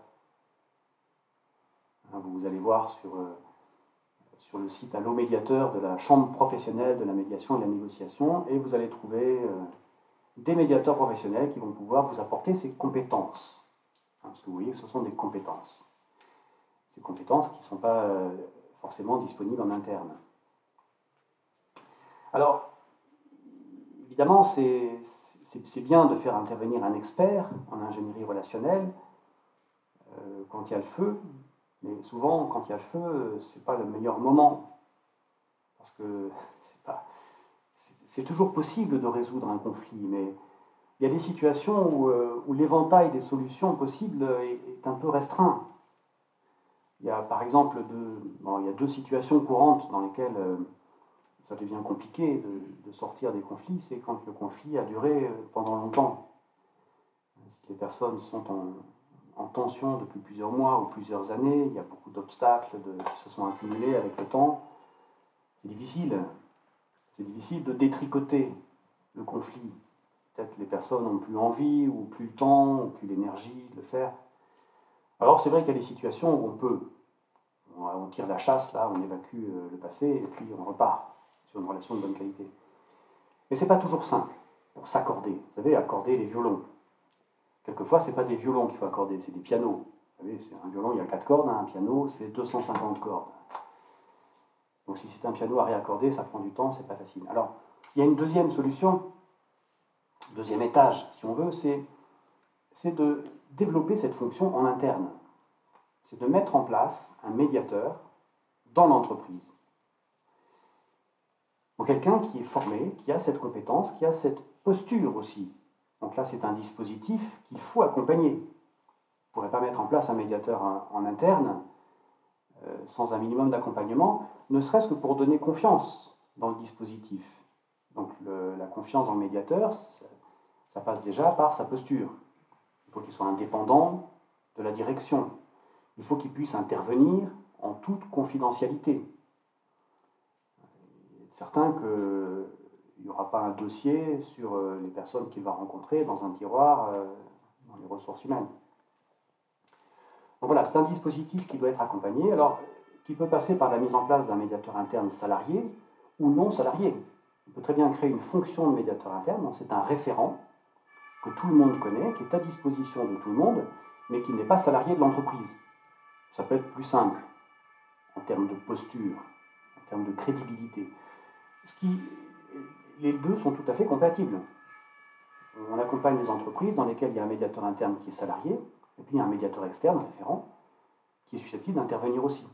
Vous allez voir sur le site Allo Médiateur de la Chambre professionnelle de la médiation et de la négociation, et vous allez trouver des médiateurs professionnels qui vont pouvoir vous apporter ces compétences. Parce que vous voyez, ce sont des compétences. Ces compétences qui ne sont pas forcément disponibles en interne. Alors, évidemment, c'est bien de faire intervenir un expert en ingénierie relationnelle quand il y a le feu, mais souvent, quand il y a le feu, ce n'est pas le meilleur moment. Parce que c'est toujours possible de résoudre un conflit, mais il y a des situations où l'éventail des solutions possibles est un peu restreint. Il y a par exemple il y a deux situations courantes dans lesquelles ça devient compliqué de sortir des conflits, c'est quand le conflit a duré pendant longtemps. Si les personnes sont en tension depuis plusieurs mois ou plusieurs années, il y a beaucoup d'obstacles qui se sont accumulés avec le temps, c'est difficile. C'est difficile de détricoter le conflit. Peut-être que les personnes n'ont plus envie, ou plus le temps, ou plus l'énergie de le faire. Alors c'est vrai qu'il y a des situations où on tire la chasse, là, on évacue le passé, et puis on repart sur une relation de bonne qualité. Mais ce n'est pas toujours simple pour s'accorder. Vous savez, accorder les violons. Quelquefois, ce n'est pas des violons qu'il faut accorder, c'est des pianos. Vous savez, c'est un violon, il y a 4 cordes, un piano, c'est 250 cordes. Donc si c'est un piano à réaccorder, ça prend du temps, c'est pas facile. Alors, il y a une deuxième solution, deuxième étage, si on veut, c'est de développer cette fonction en interne. c'est de mettre en place un médiateur dans l'entreprise. Donc quelqu'un qui est formé, qui a cette compétence, qui a cette posture aussi. Donc là, c'est un dispositif qu'il faut accompagner. On ne pourrait pas mettre en place un médiateur en interne sans un minimum d'accompagnement, ne serait-ce que pour donner confiance dans le dispositif. Donc la confiance dans le médiateur, ça passe déjà par sa posture. Il faut qu'il soit indépendant de la direction. Il faut qu'il puisse intervenir en toute confidentialité. Il est certain qu'il n'y aura pas un dossier sur les personnes qu'il va rencontrer dans un tiroir dans les ressources humaines. Donc voilà, c'est un dispositif qui doit être accompagné, alors qui peut passer par la mise en place d'un médiateur interne salarié ou non salarié. On peut très bien créer une fonction de médiateur interne, donc c'est un référent que tout le monde connaît, qui est à disposition de tout le monde, mais qui n'est pas salarié de l'entreprise. Ça peut être plus simple en termes de posture, en termes de crédibilité. Les deux sont tout à fait compatibles. On accompagne des entreprises dans lesquelles il y a un médiateur interne qui est salarié, et puis il y a un médiateur externe, référent, qui est susceptible d'intervenir aussi.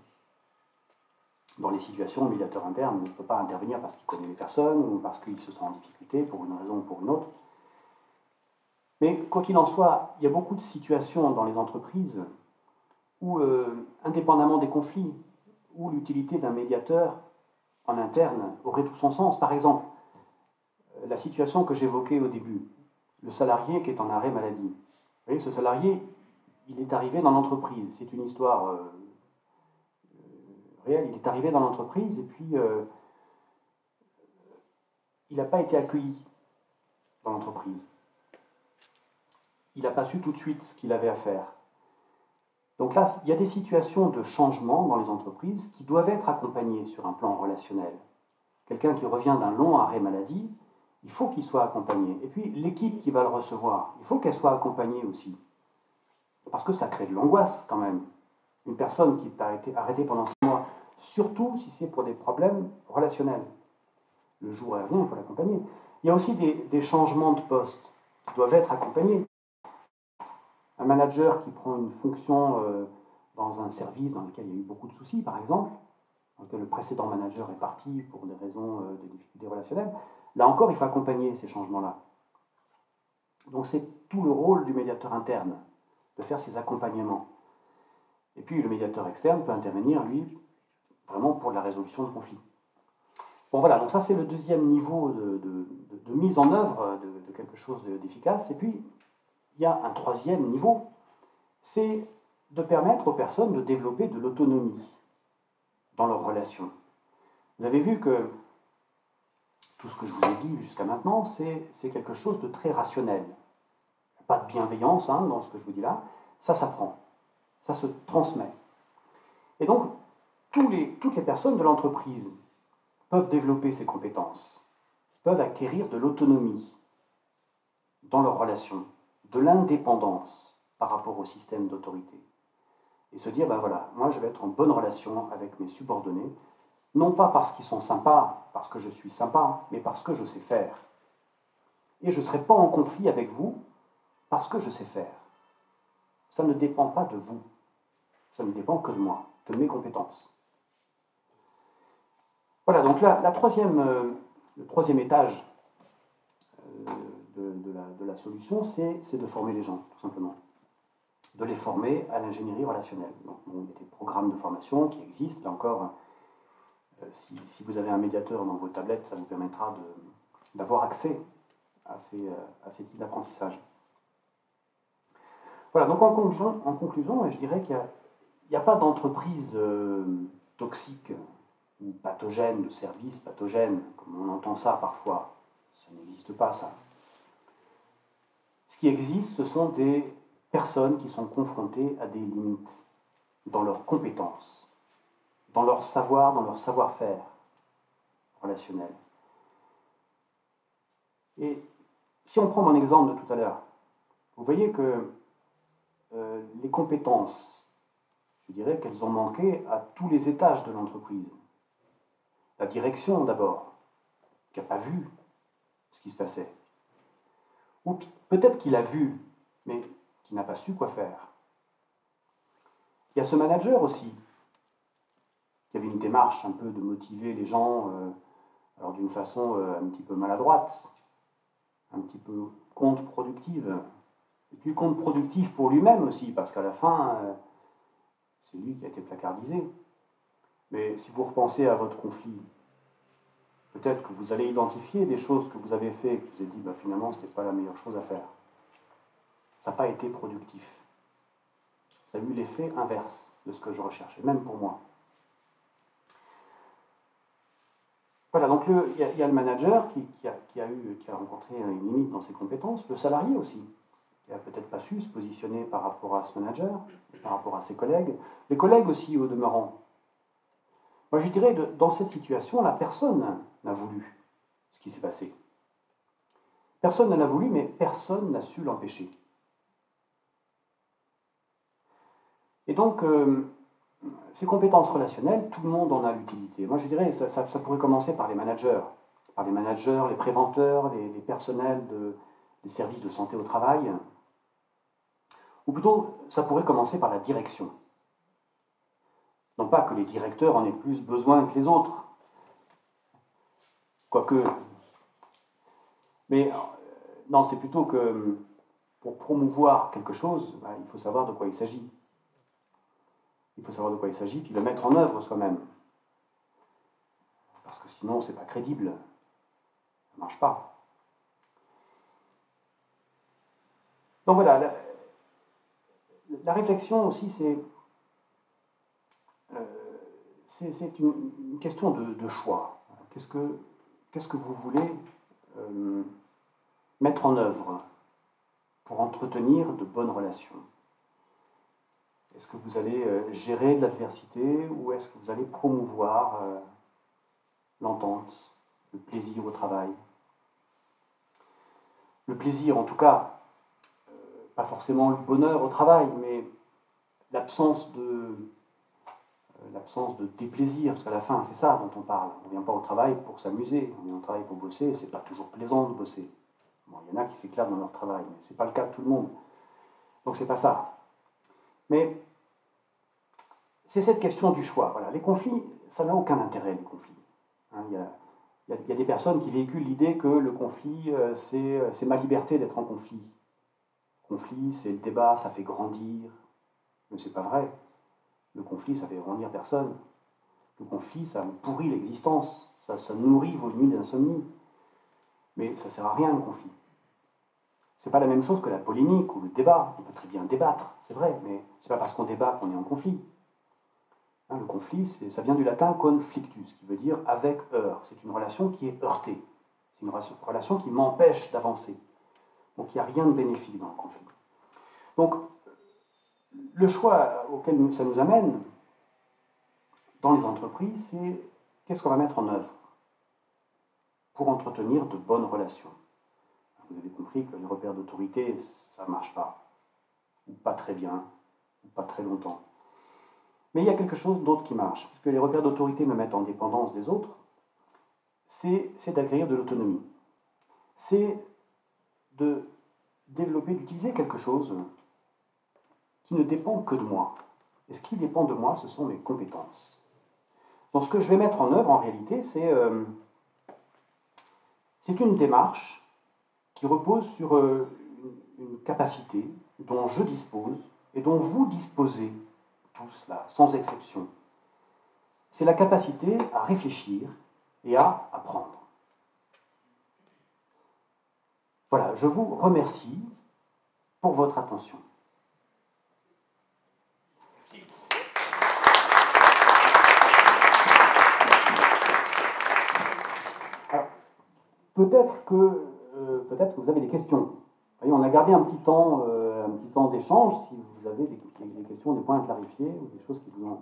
Dans les situations, le médiateur interne ne peut pas intervenir parce qu'il connaît les personnes ou parce qu'il se sent en difficulté pour une raison ou pour une autre. Mais quoi qu'il en soit, il y a beaucoup de situations dans les entreprises où, indépendamment des conflits, où l'utilité d'un médiateur en interne aurait tout son sens. Par exemple, la situation que j'évoquais au début, le salarié qui est en arrêt maladie. Vous voyez, ce salarié, il est arrivé dans l'entreprise. C'est une histoire réelle. Il est arrivé dans l'entreprise et puis il n'a pas été accueilli dans l'entreprise. Il n'a pas su tout de suite ce qu'il avait à faire. Donc là, il y a des situations de changement dans les entreprises qui doivent être accompagnées sur un plan relationnel. Quelqu'un qui revient d'un long arrêt maladie, il faut qu'il soit accompagné. Et puis l'équipe qui va le recevoir, il faut qu'elle soit accompagnée aussi. Parce que ça crée de l'angoisse quand même. Une personne qui est arrêtée pendant 6 mois, surtout si c'est pour des problèmes relationnels. Le jour où elle revient, il faut l'accompagner. Il y a aussi des changements de poste qui doivent être accompagnés. Un manager qui prend une fonction dans un service dans lequel il y a eu beaucoup de soucis, par exemple, dans lequel le précédent manager est parti pour des raisons de difficultés relationnelles, là encore, il faut accompagner ces changements-là. Donc c'est tout le rôle du médiateur interne, de faire ces accompagnements. Et puis le médiateur externe peut intervenir, lui, vraiment pour la résolution de conflits. Bon voilà, donc ça c'est le deuxième niveau de mise en œuvre de quelque chose d'efficace. Et puis, il y a un troisième niveau, c'est de permettre aux personnes de développer de l'autonomie dans leurs relations. Vous avez vu que tout ce que je vous ai dit jusqu'à maintenant, c'est quelque chose de très rationnel. Pas de bienveillance dans ce que je vous dis là, ça s'apprend, ça se transmet. Et donc, toutes les personnes de l'entreprise peuvent développer ces compétences, peuvent acquérir de l'autonomie dans leurs relations, de l'indépendance par rapport au système d'autorité. Et se dire, ben voilà, moi je vais être en bonne relation avec mes subordonnés, non pas parce qu'ils sont sympas, parce que je suis sympa, mais parce que je sais faire. Et je ne serai pas en conflit avec vous parce que je sais faire. Ça ne dépend pas de vous, ça ne dépend que de moi, de mes compétences. Voilà, donc là, le troisième étage de la solution, c'est de former les gens, tout simplement. De les former à l'ingénierie relationnelle. Donc, il y a des programmes de formation qui existent. Là encore, si vous avez un médiateur dans vos tablettes, ça vous permettra d'avoir accès à ces types d'apprentissage. Voilà, donc en conclusion, je dirais qu'il n'y a pas d'entreprise toxique ou pathogène, de service pathogène, comme on entend ça parfois. Ça n'existe pas, ça. Ce qui existe, ce sont des personnes qui sont confrontées à des limites dans leurs compétences, dans leur savoir, dans leur savoir-faire relationnel. Et si on prend mon exemple de tout à l'heure, vous voyez que les compétences, je dirais qu'elles ont manqué à tous les étages de l'entreprise. La direction d'abord, qui n'a pas vu ce qui se passait. Ou peut-être qu'il a vu, mais qui n'a pas su quoi faire. Il y a ce manager aussi, qui avait une démarche un peu de motiver les gens, alors d'une façon un petit peu maladroite, un petit peu contre-productive. Et puis contre-productif pour lui-même aussi, parce qu'à la fin, c'est lui qui a été placardisé. Mais si vous repensez à votre conflit, peut-être que vous allez identifier des choses que vous avez fait et que vous avez dit, finalement, ce n'était pas la meilleure chose à faire. Ça n'a pas été productif. Ça a eu l'effet inverse de ce que je recherchais, même pour moi. Voilà, donc il y a le manager qui a rencontré une limite dans ses compétences, le salarié aussi, qui n'a peut-être pas su se positionner par rapport à ce manager, par rapport à ses collègues. Les collègues aussi, au demeurant. Moi, je dirais, dans cette situation, la personne n'a voulu ce qui s'est passé. Personne n'en a voulu, mais personne n'a su l'empêcher. Et donc, ces compétences relationnelles, tout le monde en a l'utilité. Moi, je dirais, ça pourrait commencer par les managers, les préventeurs, les personnels des services de santé au travail. Ou plutôt, ça pourrait commencer par la direction. Non pas que les directeurs en aient plus besoin que les autres, quoique. Mais non, c'est plutôt que pour promouvoir quelque chose, il faut savoir de quoi il s'agit. Il faut savoir de quoi il s'agit, puis le mettre en œuvre soi-même. Parce que sinon, ce n'est pas crédible. Ça ne marche pas. Donc voilà, la réflexion aussi, c'est une question de choix. Qu'est-ce que vous voulez mettre en œuvre pour entretenir de bonnes relations? Est-ce que vous allez gérer de l'adversité ou est-ce que vous allez promouvoir l'entente, le plaisir au travail? Le plaisir, en tout cas, pas forcément le bonheur au travail, mais l'absence de déplaisir, parce qu'à la fin, c'est ça dont on parle. On ne vient pas au travail pour s'amuser, on vient au travail pour bosser, et c'est pas toujours plaisant de bosser. Bon, il y en a qui s'éclatent dans leur travail, mais ce n'est pas le cas de tout le monde. Donc c'est pas ça. Mais c'est cette question du choix. Voilà. Les conflits, ça n'a aucun intérêt, les conflits. Il y a des personnes qui véhiculent l'idée que le conflit, c'est ma liberté d'être en conflit. Le conflit, c'est le débat, ça fait grandir. Mais c'est pas vrai. Le conflit, ça fait grandir personne. Le conflit, ça pourrit l'existence. Ça nourrit vos nuits d'insomnie. Mais ça ne sert à rien, le conflit. C'est pas la même chose que la polémique ou le débat. On peut très bien débattre, c'est vrai, mais c'est pas parce qu'on débat qu'on est en conflit. Le conflit, ça vient du latin conflictus, qui veut dire avec heurts. C'est une relation qui est heurtée. C'est une relation qui m'empêche d'avancer. Donc il n'y a rien de bénéfique dans le conflit. Donc le choix auquel ça nous amène dans les entreprises, c'est qu'est-ce qu'on va mettre en œuvre pour entretenir de bonnes relations. Vous avez compris que les repères d'autorité, ça ne marche pas, ou pas très bien, ou pas très longtemps. Mais il y a quelque chose d'autre qui marche, puisque les repères d'autorité me mettent en dépendance des autres, c'est d'acquérir de l'autonomie. C'est de développer, d'utiliser quelque chose qui ne dépend que de moi. Et ce qui dépend de moi, ce sont mes compétences. Donc ce que je vais mettre en œuvre, en réalité, c'est une démarche qui repose sur une capacité dont je dispose et dont vous disposez tous là, sans exception. C'est la capacité à réfléchir et à apprendre. Voilà, je vous remercie pour votre attention. Alors, peut-être que vous avez des questions. Vous voyez, on a gardé un petit temps d'échange. Si vous avez des questions, des points à clarifier ou des choses qui vous ont...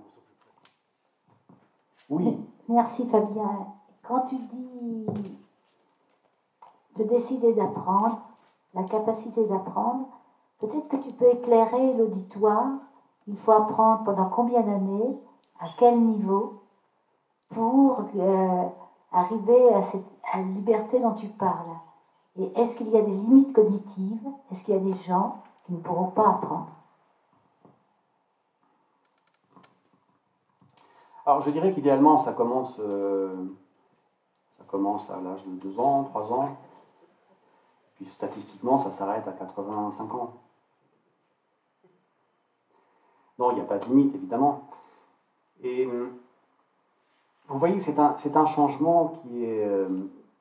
Oui. Merci Fabien. Quand tu dis de décider d'apprendre, la capacité d'apprendre, peut-être que tu peux éclairer l'auditoire. Il faut apprendre pendant combien d'années, à quel niveau, pour arriver à la liberté dont tu parles. Et est-ce qu'il y a des limites cognitives? Est-ce qu'il y a des gens qui ne pourront pas apprendre? Alors je dirais qu'idéalement ça commence à l'âge de 2 ans, 3 ans, puis statistiquement ça s'arrête à 85 ans. Non, il n'y a pas de limite évidemment. Et vous voyez que c'est un changement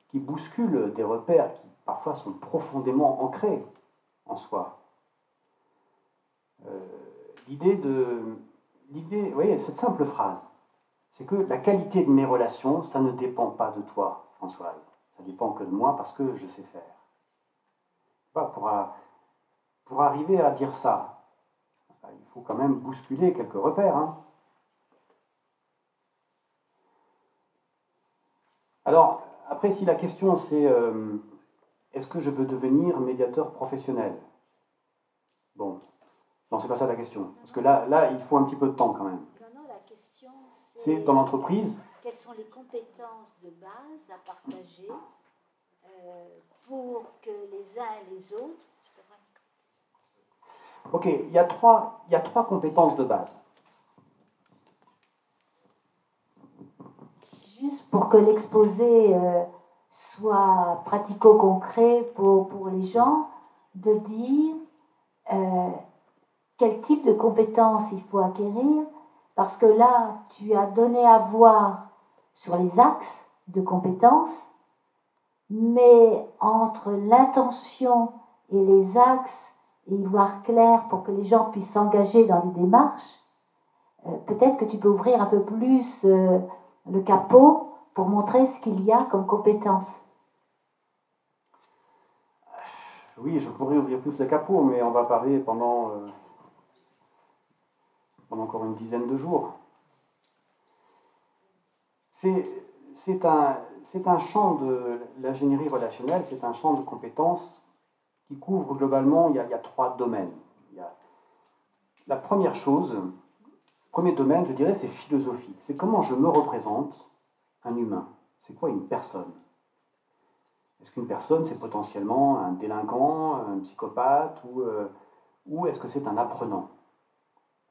qui bouscule des repères qui parfois sont profondément ancrés en soi. Vous voyez, cette simple phrase, c'est que la qualité de mes relations, ça ne dépend pas de toi, Françoise. Ça dépend que de moi parce que je sais faire. Pour arriver à dire ça, il faut quand même bousculer quelques repères. Hein. Alors, après, si la question c'est est-ce que je veux devenir médiateur professionnel? Bon, non, c'est pas ça la question. Parce que là, il faut un petit peu de temps quand même. Non, la question c'est dans l'entreprise. Quelles sont les compétences de base à partager pour que les uns et les autres. Ok, il y a trois compétences de base. Juste pour que l'exposé soit pratico-concret pour les gens, de dire quel type de compétences il faut acquérir, parce que là, tu as donné à voir sur les axes de compétences, mais entre l'intention et les axes, et y voir clair pour que les gens puissent s'engager dans des démarches, peut-être que tu peux ouvrir un peu plus le capot pour montrer ce qu'il y a comme compétences. Oui, je pourrais ouvrir plus le capot, mais on va parler pendant encore une dizaine de jours. C'est un champ de l'ingénierie relationnelle, c'est un champ de compétences qui couvre globalement, il y a 3 domaines. La première chose, le premier domaine, je dirais, c'est philosophique. C'est comment je me représente un humain. C'est quoi une personne? Est-ce qu'une personne, c'est potentiellement un délinquant, un psychopathe, ou est-ce que c'est un apprenant?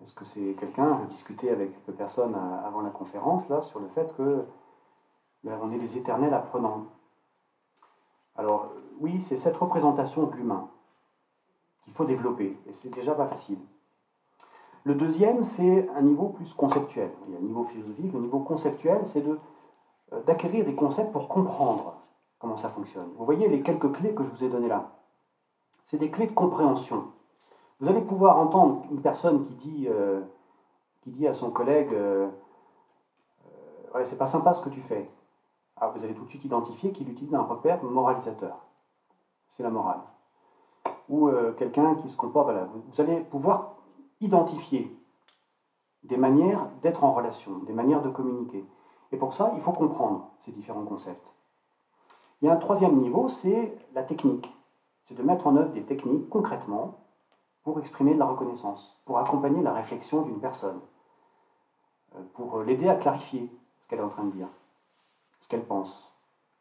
Est-ce que c'est quelqu'un, je discutais avec quelques personnes avant la conférence, là, sur le fait que on est des éternels apprenants. Alors, oui, c'est cette représentation de l'humain qu'il faut développer, et c'est déjà pas facile. Le deuxième, c'est un niveau plus conceptuel. Il y a le niveau philosophique, le niveau conceptuel, c'est d'acquérir des concepts pour comprendre comment ça fonctionne. Vous voyez les quelques clés que je vous ai données là. C'est des clés de compréhension. Vous allez pouvoir entendre une personne qui dit à son collègue ouais, c'est pas sympa ce que tu fais. Alors vous allez tout de suite identifier qu'il utilise un repère moralisateur. C'est la morale. Ou quelqu'un qui se comporte. Voilà. Vous allez pouvoir identifier des manières d'être en relation, des manières de communiquer. Et pour ça, il faut comprendre ces différents concepts. Il y a un troisième niveau, c'est la technique. C'est de mettre en œuvre des techniques concrètement pour exprimer de la reconnaissance, pour accompagner la réflexion d'une personne, pour l'aider à clarifier ce qu'elle est en train de dire, ce qu'elle pense,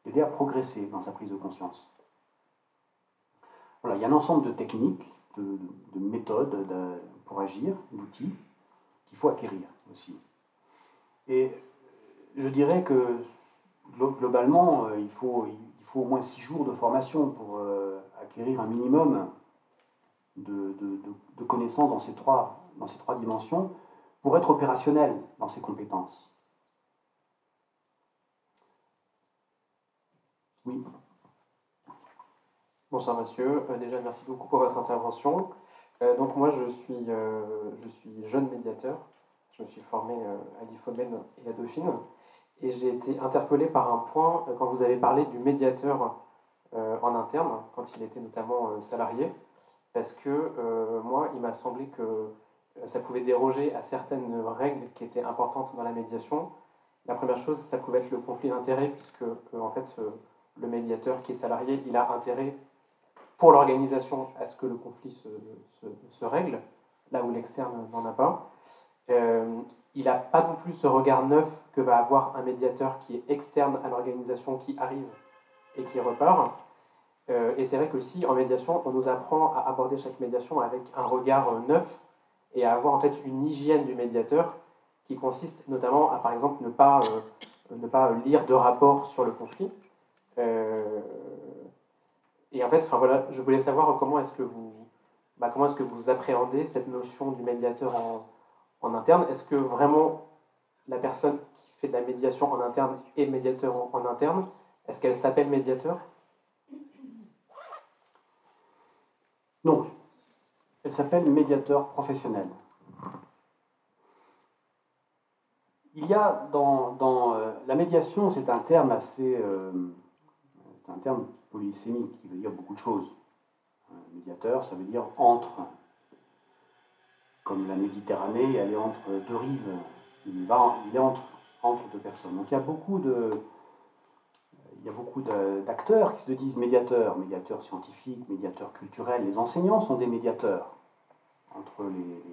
l'aider à progresser dans sa prise de conscience. Voilà, il y a un ensemble de techniques, de méthodes pour agir, d'outils, qu'il faut acquérir aussi. Et je dirais que globalement, il faut au moins 6 jours de formation pour acquérir un minimum de connaissances dans ces trois dimensions pour être opérationnel dans ces compétences. Oui. Bonsoir monsieur, déjà merci beaucoup pour votre intervention. Donc moi je suis jeune médiateur, je me suis formé à l'IFOMEN et à Dauphine, et j'ai été interpellé par un point quand vous avez parlé du médiateur en interne, quand il était notamment salarié, parce que moi il m'a semblé que ça pouvait déroger à certaines règles qui étaient importantes dans la médiation. La première chose, ça pouvait être le conflit d'intérêts, puisque en fait le médiateur qui est salarié, il a intérêt pour l'organisation à ce que le conflit se règle, là où l'externe n'en a pas. Il n'a pas non plus ce regard neuf que va avoir un médiateur qui est externe à l'organisation, qui arrive et qui repart. Et c'est vrai qu'aussi en médiation, on nous apprend à aborder chaque médiation avec un regard neuf et à avoir en fait une hygiène du médiateur qui consiste notamment à, par exemple, ne pas lire de rapport sur le conflit. Et en fait, enfin, voilà, je voulais savoir comment est-ce que vous appréhendez cette notion du médiateur en interne. Est-ce que vraiment la personne qui fait de la médiation en interne est médiateur en interne? Est-ce qu'elle s'appelle médiateur? Non, elle s'appelle médiateur professionnel. Il y a dans la médiation, c'est un terme c'est un terme polysémique qui veut dire beaucoup de choses. Médiateur, ça veut dire entre, comme la Méditerranée, elle est entre deux rives, il est entre deux personnes. Donc il y a beaucoup d'acteurs qui se disent médiateurs, médiateurs scientifiques, médiateurs culturels. Les enseignants sont des médiateurs entre les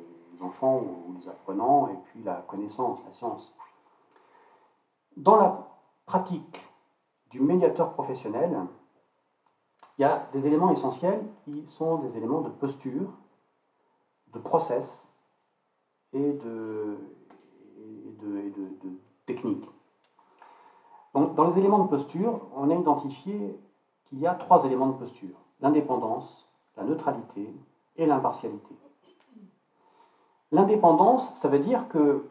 enfants ou les apprenants et puis la connaissance, la science. Dans la pratique du médiateur professionnel, il y a des éléments essentiels qui sont des éléments de posture, de process et de technique. Donc, dans les éléments de posture, on a identifié qu'il y a 3 éléments de posture: l'indépendance, la neutralité et l'impartialité. L'indépendance, ça veut dire que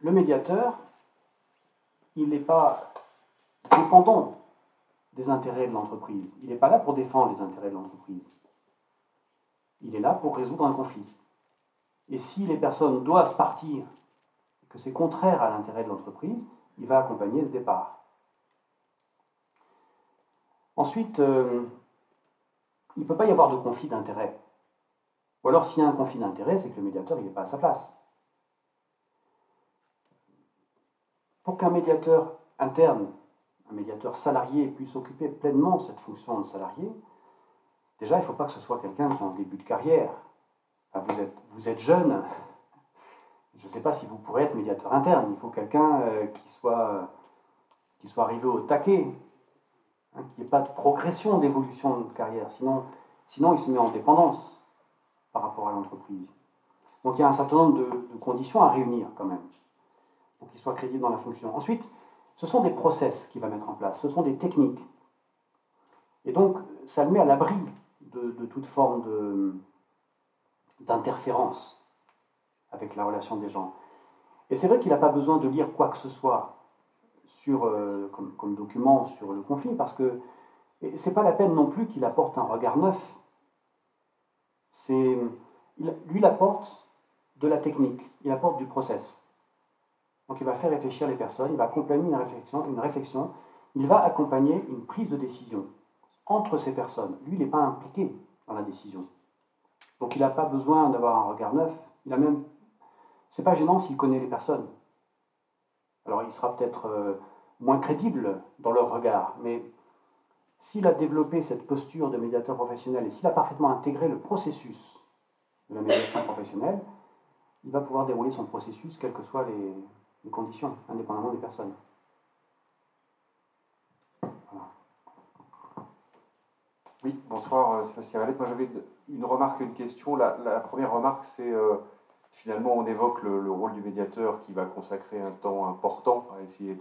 le médiateur, il n'est pas dépendant des intérêts de l'entreprise. Il n'est pas là pour défendre les intérêts de l'entreprise. Il est là pour résoudre un conflit. Et si les personnes doivent partir, que c'est contraire à l'intérêt de l'entreprise, il va accompagner ce départ. Ensuite, il ne peut pas y avoir de conflit d'intérêts. Ou alors, s'il y a un conflit d'intérêts, c'est que le médiateur n'est pas à sa place. Pour qu'un médiateur interne, un médiateur salarié, puisse occuper pleinement cette fonction de salarié, déjà, il ne faut pas que ce soit quelqu'un qui est en début de carrière. Enfin, vous êtes jeune, je ne sais pas si vous pourrez être médiateur interne. Il faut quelqu'un qui soit arrivé au taquet, qu'il n'y ait pas de progression, d'évolution de carrière. Sinon, il se met en dépendance par rapport à l'entreprise. Donc il y a un certain nombre de conditions à réunir quand même, pour qu'il soit crédible dans la fonction. Ensuite, ce sont des process qu'il va mettre en place, ce sont des techniques. Et donc, ça le met à l'abri de toute forme d'interférence avec la relation des gens. Et c'est vrai qu'il n'a pas besoin de lire quoi que ce soit comme document sur le conflit, parce que ce n'est pas la peine non plus qu'il apporte un regard neuf. Lui, il apporte de la technique, il apporte du process. Donc il va faire réfléchir les personnes, il va accompagner une réflexion, il va accompagner une prise de décision entre ces personnes. Lui, il n'est pas impliqué dans la décision. Donc il n'a pas besoin d'avoir un regard neuf. C'est pas gênant s'il connaît les personnes. Alors il sera peut-être moins crédible dans leur regard, mais s'il a développé cette posture de médiateur professionnel et s'il a parfaitement intégré le processus de la médiation professionnelle, il va pouvoir dérouler son processus, quelles que soient les conditions, indépendamment des personnes. Voilà. Oui, bonsoir Sébastien Valette. Moi j'avais une remarque et une question. La première remarque, c'est finalement on évoque le rôle du médiateur qui va consacrer un temps important à essayer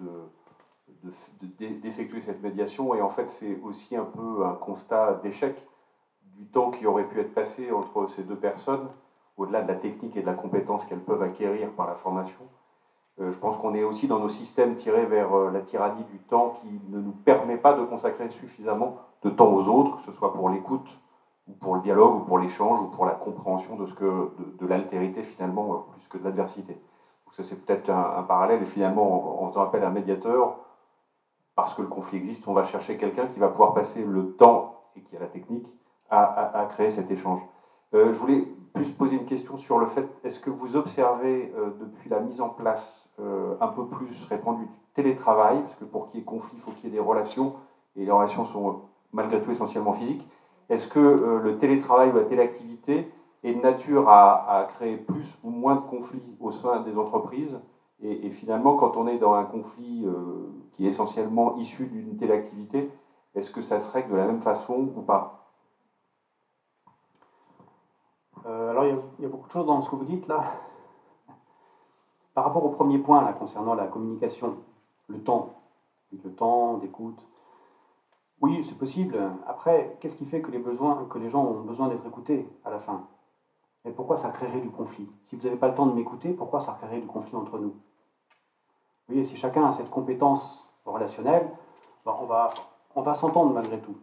d'effectuer cette médiation, et en fait c'est aussi un peu un constat d'échec du temps qui aurait pu être passé entre ces deux personnes, au-delà de la technique et de la compétence qu'elles peuvent acquérir par la formation. Je pense qu'on est aussi dans nos systèmes tirés vers la tyrannie du temps qui ne nous permet pas de consacrer suffisamment de temps aux autres, que ce soit pour l'écoute, ou pour le dialogue, ou pour l'échange, ou pour la compréhension de l'altérité finalement, plus que de l'adversité. Donc ça c'est peut-être un parallèle, et finalement en faisant appel à un médiateur, parce que le conflit existe, on va chercher quelqu'un qui va pouvoir passer le temps, et qui a la technique, à créer cet échange. Je voulais plus poser une question sur le fait, est-ce que vous observez depuis la mise en place un peu plus répandue du télétravail, parce que pour qu'il y ait conflit, il faut qu'il y ait des relations, et les relations sont malgré tout essentiellement physiques, est-ce que le télétravail ou la téléactivité est de nature à créer plus ou moins de conflits au sein des entreprises, et finalement, quand on est dans un conflit qui est essentiellement issu d'une téléactivité, est-ce que ça se règle de la même façon ou pas? Alors, il y a beaucoup de choses dans ce que vous dites là. par rapport au premier point là, concernant la communication, le temps d'écoute, oui, c'est possible. Après, qu'est-ce qui fait que les gens ont besoin d'être écoutés à la fin? Et pourquoi ça créerait du conflit? Si vous n'avez pas le temps de m'écouter, pourquoi ça créerait du conflit entre nous? Vous voyez, si chacun a cette compétence relationnelle, ben, on va s'entendre malgré tout.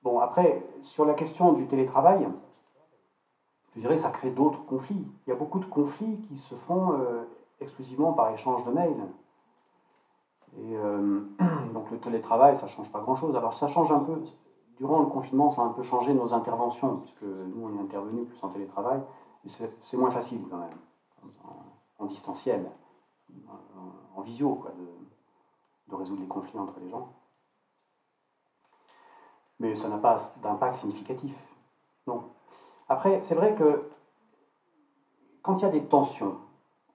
Bon, après, sur la question du télétravail, je dirais que ça crée d'autres conflits. Il y a beaucoup de conflits qui se font exclusivement par échange de mails. Et donc le télétravail, ça ne change pas grand-chose. Alors ça change un peu, durant le confinement, ça a un peu changé nos interventions, puisque nous, on est intervenus plus en télétravail, et c'est moins facile quand même, en distanciel, en visio, quoi, de résoudre les conflits entre les gens. Mais ça n'a pas d'impact significatif. Non. Après, c'est vrai que quand il y a des tensions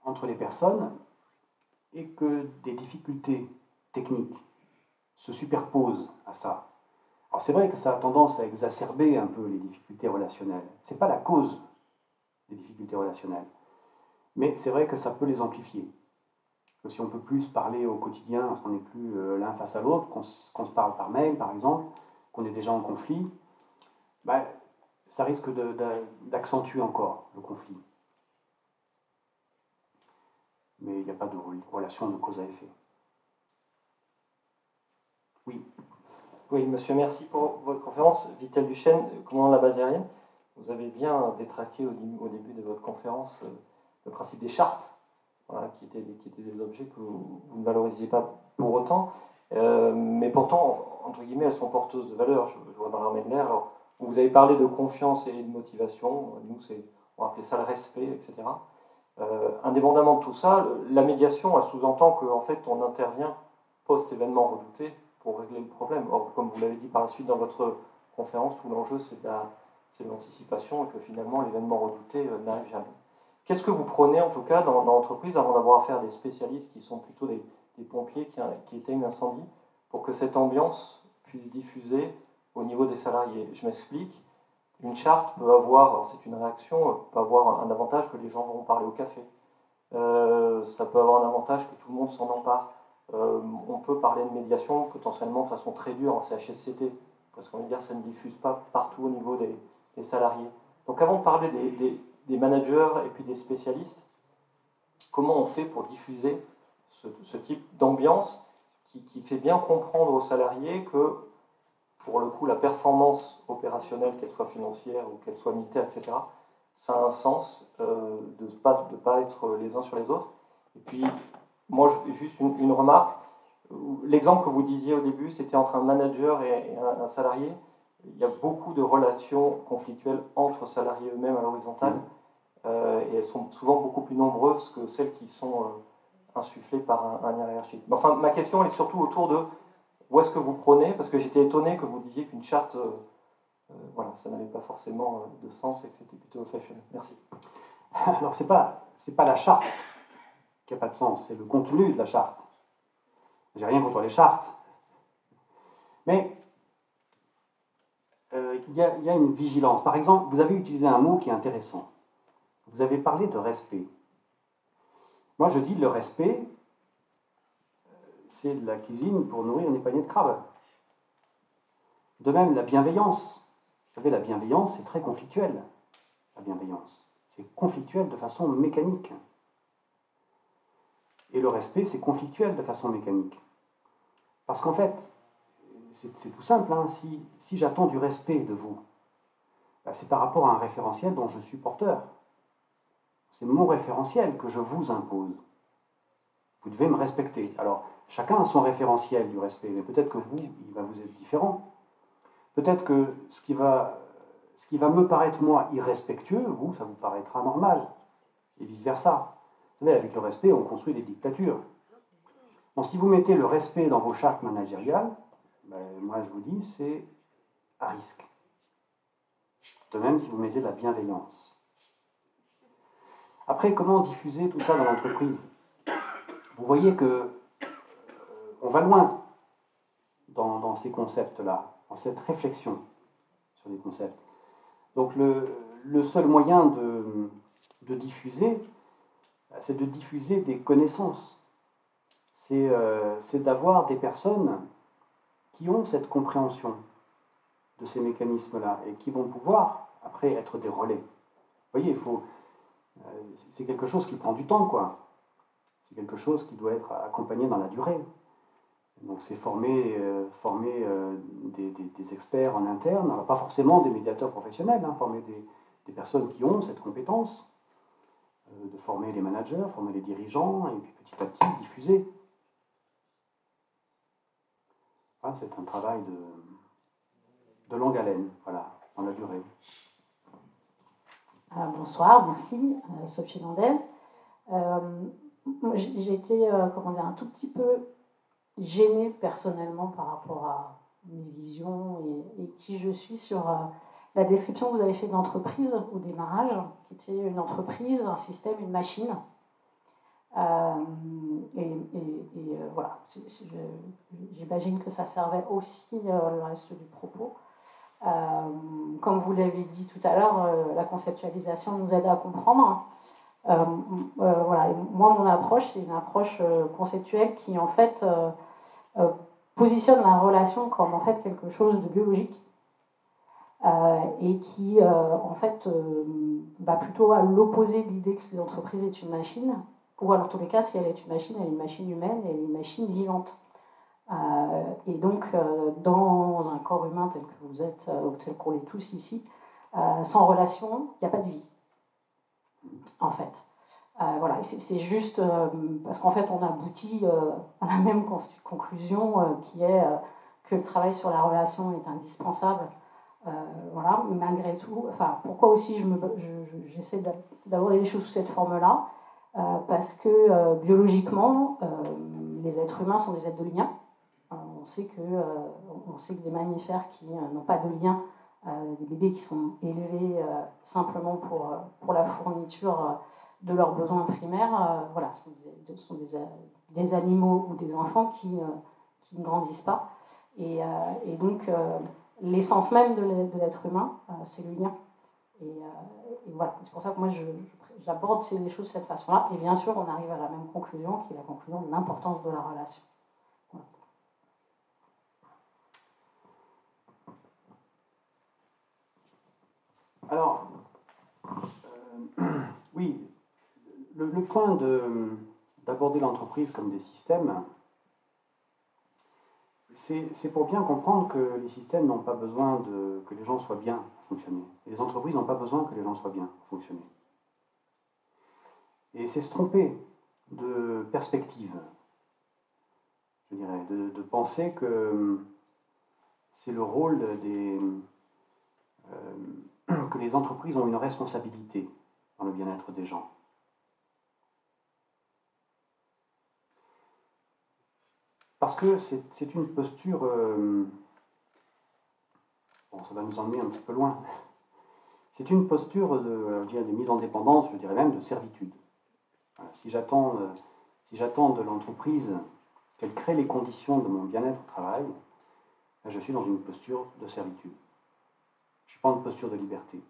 entre les personnes et que des difficultés techniques se superposent à ça, alors c'est vrai que ça a tendance à exacerber un peu les difficultés relationnelles. Ce n'est pas la cause des difficultés relationnelles, mais c'est vrai que ça peut les amplifier. Que si on peut plus se parler au quotidien, parce qu'on n'est plus l'un face à l'autre, qu'on se parle par mail par exemple, qu'on est déjà en conflit, ben, ça risque d'accentuer encore le conflit. Mais il n'y a pas de relation de cause à effet. Oui. Oui, monsieur, merci pour votre conférence. Vitel Duchesne, commandant de la base aérienne. Vous avez bien détraqué au début de votre conférence le principe des chartes, voilà, qui étaient des objets que vous ne valorisiez pas pour autant. Mais pourtant, entre guillemets, elles sont porteuses de valeur. Je vois dans l'armée de l'air. Alors, vous avez parlé de confiance et de motivation. Nous, on appelait ça le respect, etc. Indépendamment de tout ça, la médiation, elle sous-entend qu'en fait, on intervient post-événement redouté pour régler le problème. Or, comme vous l'avez dit par la suite dans votre conférence, tout l'enjeu, c'est de l'anticipation et que finalement, l'événement redouté n'arrive jamais. Qu'est-ce que vous prenez, en tout cas, dans l'entreprise, avant d'avoir affaire à des spécialistes qui sont plutôt des pompiers qui éteignent l'incendie, pour que cette ambiance puisse diffuser au niveau des salariés? Je m'explique. Une charte peut avoir, c'est une réaction, peut avoir un avantage que les gens vont parler au café. Ça peut avoir un avantage que tout le monde s'en empare. On peut parler de médiation potentiellement de façon très dure en CHSCT, parce qu'on va dire que ça ne diffuse pas partout au niveau des salariés. Donc avant de parler des managers et puis des spécialistes, comment on fait pour diffuser ce type d'ambiance qui fait bien comprendre aux salariés que, pour le coup, la performance opérationnelle, qu'elle soit financière ou qu'elle soit militaire, etc., ça a un sens de ne pas être les uns sur les autres. Et puis, moi, juste une remarque. L'exemple que vous disiez au début, c'était entre un manager et un salarié. Il y a beaucoup de relations conflictuelles entre salariés eux-mêmes à l'horizontale, et elles sont souvent beaucoup plus nombreuses que celles qui sont insufflées par un hiérarchique. Enfin, ma question, elle est surtout autour de où est-ce que vous prenez, parce que j'étais étonné que vous disiez qu'une charte, voilà, ça n'avait pas forcément de sens et que c'était plutôt old-fashioned. Merci. Alors, c'est pas la charte qui n'a pas de sens, c'est le contenu de la charte. J'ai rien contre les chartes. Mais il y a une vigilance. Par exemple, vous avez utilisé un mot qui est intéressant. Vous avez parlé de respect. Moi, je dis le respect, c'est de la cuisine pour nourrir des paniers de crabes. De même, la bienveillance. Vous savez, la bienveillance, c'est très conflictuel. La bienveillance. C'est conflictuel de façon mécanique. Et le respect, c'est conflictuel de façon mécanique. Parce qu'en fait, c'est tout simple, hein, si j'attends du respect de vous, ben c'est par rapport à un référentiel dont je suis porteur. C'est mon référentiel que je vous impose. Vous devez me respecter. Alors, chacun a son référentiel du respect, mais peut-être que vous, il va vous être différent. Peut-être que ce qui va me paraître, moi, irrespectueux, vous, ça vous paraîtra normal. Et vice-versa. Vous savez, avec le respect, on construit des dictatures. Bon, si vous mettez le respect dans vos chartes managériales, ben, moi, je vous dis, c'est à risque. De même, si vous mettez de la bienveillance. Après, comment diffuser tout ça dans l'entreprise? Vous voyez que on va loin dans ces concepts-là, dans cette réflexion sur les concepts. Donc le seul moyen de diffuser, c'est de diffuser des connaissances. C'est d'avoir des personnes qui ont cette compréhension de ces mécanismes-là et qui vont pouvoir, après, être des relais. Vous voyez, c'est quelque chose qui prend du temps, quoi. C'est quelque chose qui doit être accompagné dans la durée. Donc c'est former des experts en interne, alors pas forcément des médiateurs professionnels, hein, former des personnes qui ont cette compétence, de former les managers, former les dirigeants, et puis petit à petit diffuser. Voilà, c'est un travail de longue haleine, voilà, dans la durée. Bonsoir, merci, Sophie Landez. J'ai été, un tout petit peu gênée personnellement par rapport à mes visions et qui je suis sur la description que vous avez faite de l'entreprise au démarrage, qui était une entreprise, un système, une machine. Voilà, j'imagine que ça servait aussi le reste du propos. Comme vous l'avez dit tout à l'heure, la conceptualisation nous aide à comprendre. Voilà. Et moi, mon approche, c'est une approche conceptuelle qui, en fait, positionne la relation comme en fait quelque chose de biologique et qui, en fait, va plutôt à l'opposé de l'idée que l'entreprise est une machine, ou alors, en tous les cas, si elle est une machine humaine, elle est une machine vivante. Et donc, dans un corps humain tel que vous êtes, ou tel qu'on est tous ici, sans relation, il n'y a pas de vie, en fait. Voilà, c'est juste parce qu'en fait, on aboutit à la même conclusion qui est que le travail sur la relation est indispensable. Voilà, malgré tout, enfin, pourquoi aussi j'essaie d'aborder les choses sous cette forme-là, parce que biologiquement, les êtres humains sont des êtres de lien. On sait que des mammifères qui n'ont pas de lien, des bébés qui sont élevés simplement pour la fourniture de leurs besoins primaires, voilà, ce sont des animaux ou des enfants qui ne grandissent pas. Et donc, l'essence même de l'être humain, c'est le lien. Et voilà, c'est pour ça que moi, j'aborde les choses de cette façon-là. Et bien sûr, on arrive à la même conclusion, qui est la conclusion de l'importance de la relation. Voilà. Alors, oui, le point d'aborder l'entreprise comme des systèmes, c'est pour bien comprendre que les systèmes n'ont pas besoin que les gens soient bien fonctionnés. Et les entreprises n'ont pas besoin que les gens soient bien fonctionnés. Et c'est se tromper de perspective, je dirais, de penser que c'est le rôle que les entreprises ont une responsabilité dans le bien-être des gens. Parce que c'est une posture, bon, ça va nous emmener un petit peu loin, c'est une posture de mise en dépendance, je dirais même de servitude. Voilà, si j'attends de l'entreprise qu'elle crée les conditions de mon bien-être au travail, je suis dans une posture de servitude. Je ne suis pas en posture de liberté.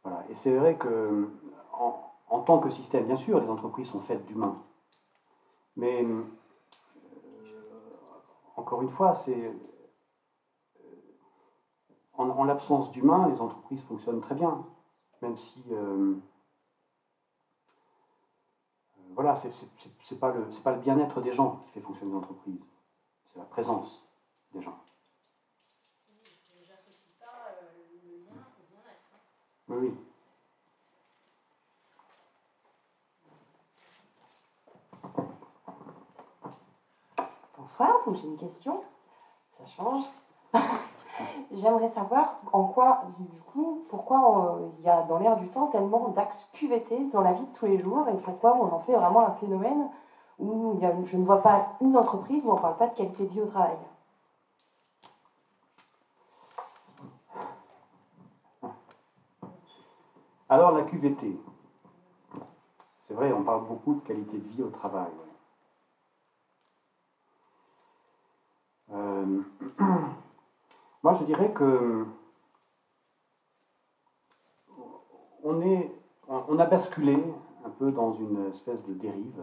Voilà. Et c'est vrai que, en tant que système, bien sûr, les entreprises sont faites d'humains. Mais, encore une fois, en l'absence d'humains, les entreprises fonctionnent très bien. Même si, voilà, c'est pas le bien-être des gens qui fait fonctionner l'entreprise. C'est la présence des gens. J'associe pas le lien au bien-être. Oui, oui. Bonsoir, donc j'ai une question, ça change. J'aimerais savoir en quoi, du coup, pourquoi il y a dans l'air du temps tellement d'axes QVT dans la vie de tous les jours et pourquoi on en fait vraiment un phénomène où je ne vois pas une entreprise où on ne parle pas de qualité de vie au travail. Alors la QVT, c'est vrai, on parle beaucoup de qualité de vie au travail. Moi, je dirais que on est on a basculé un peu dans une espèce de dérive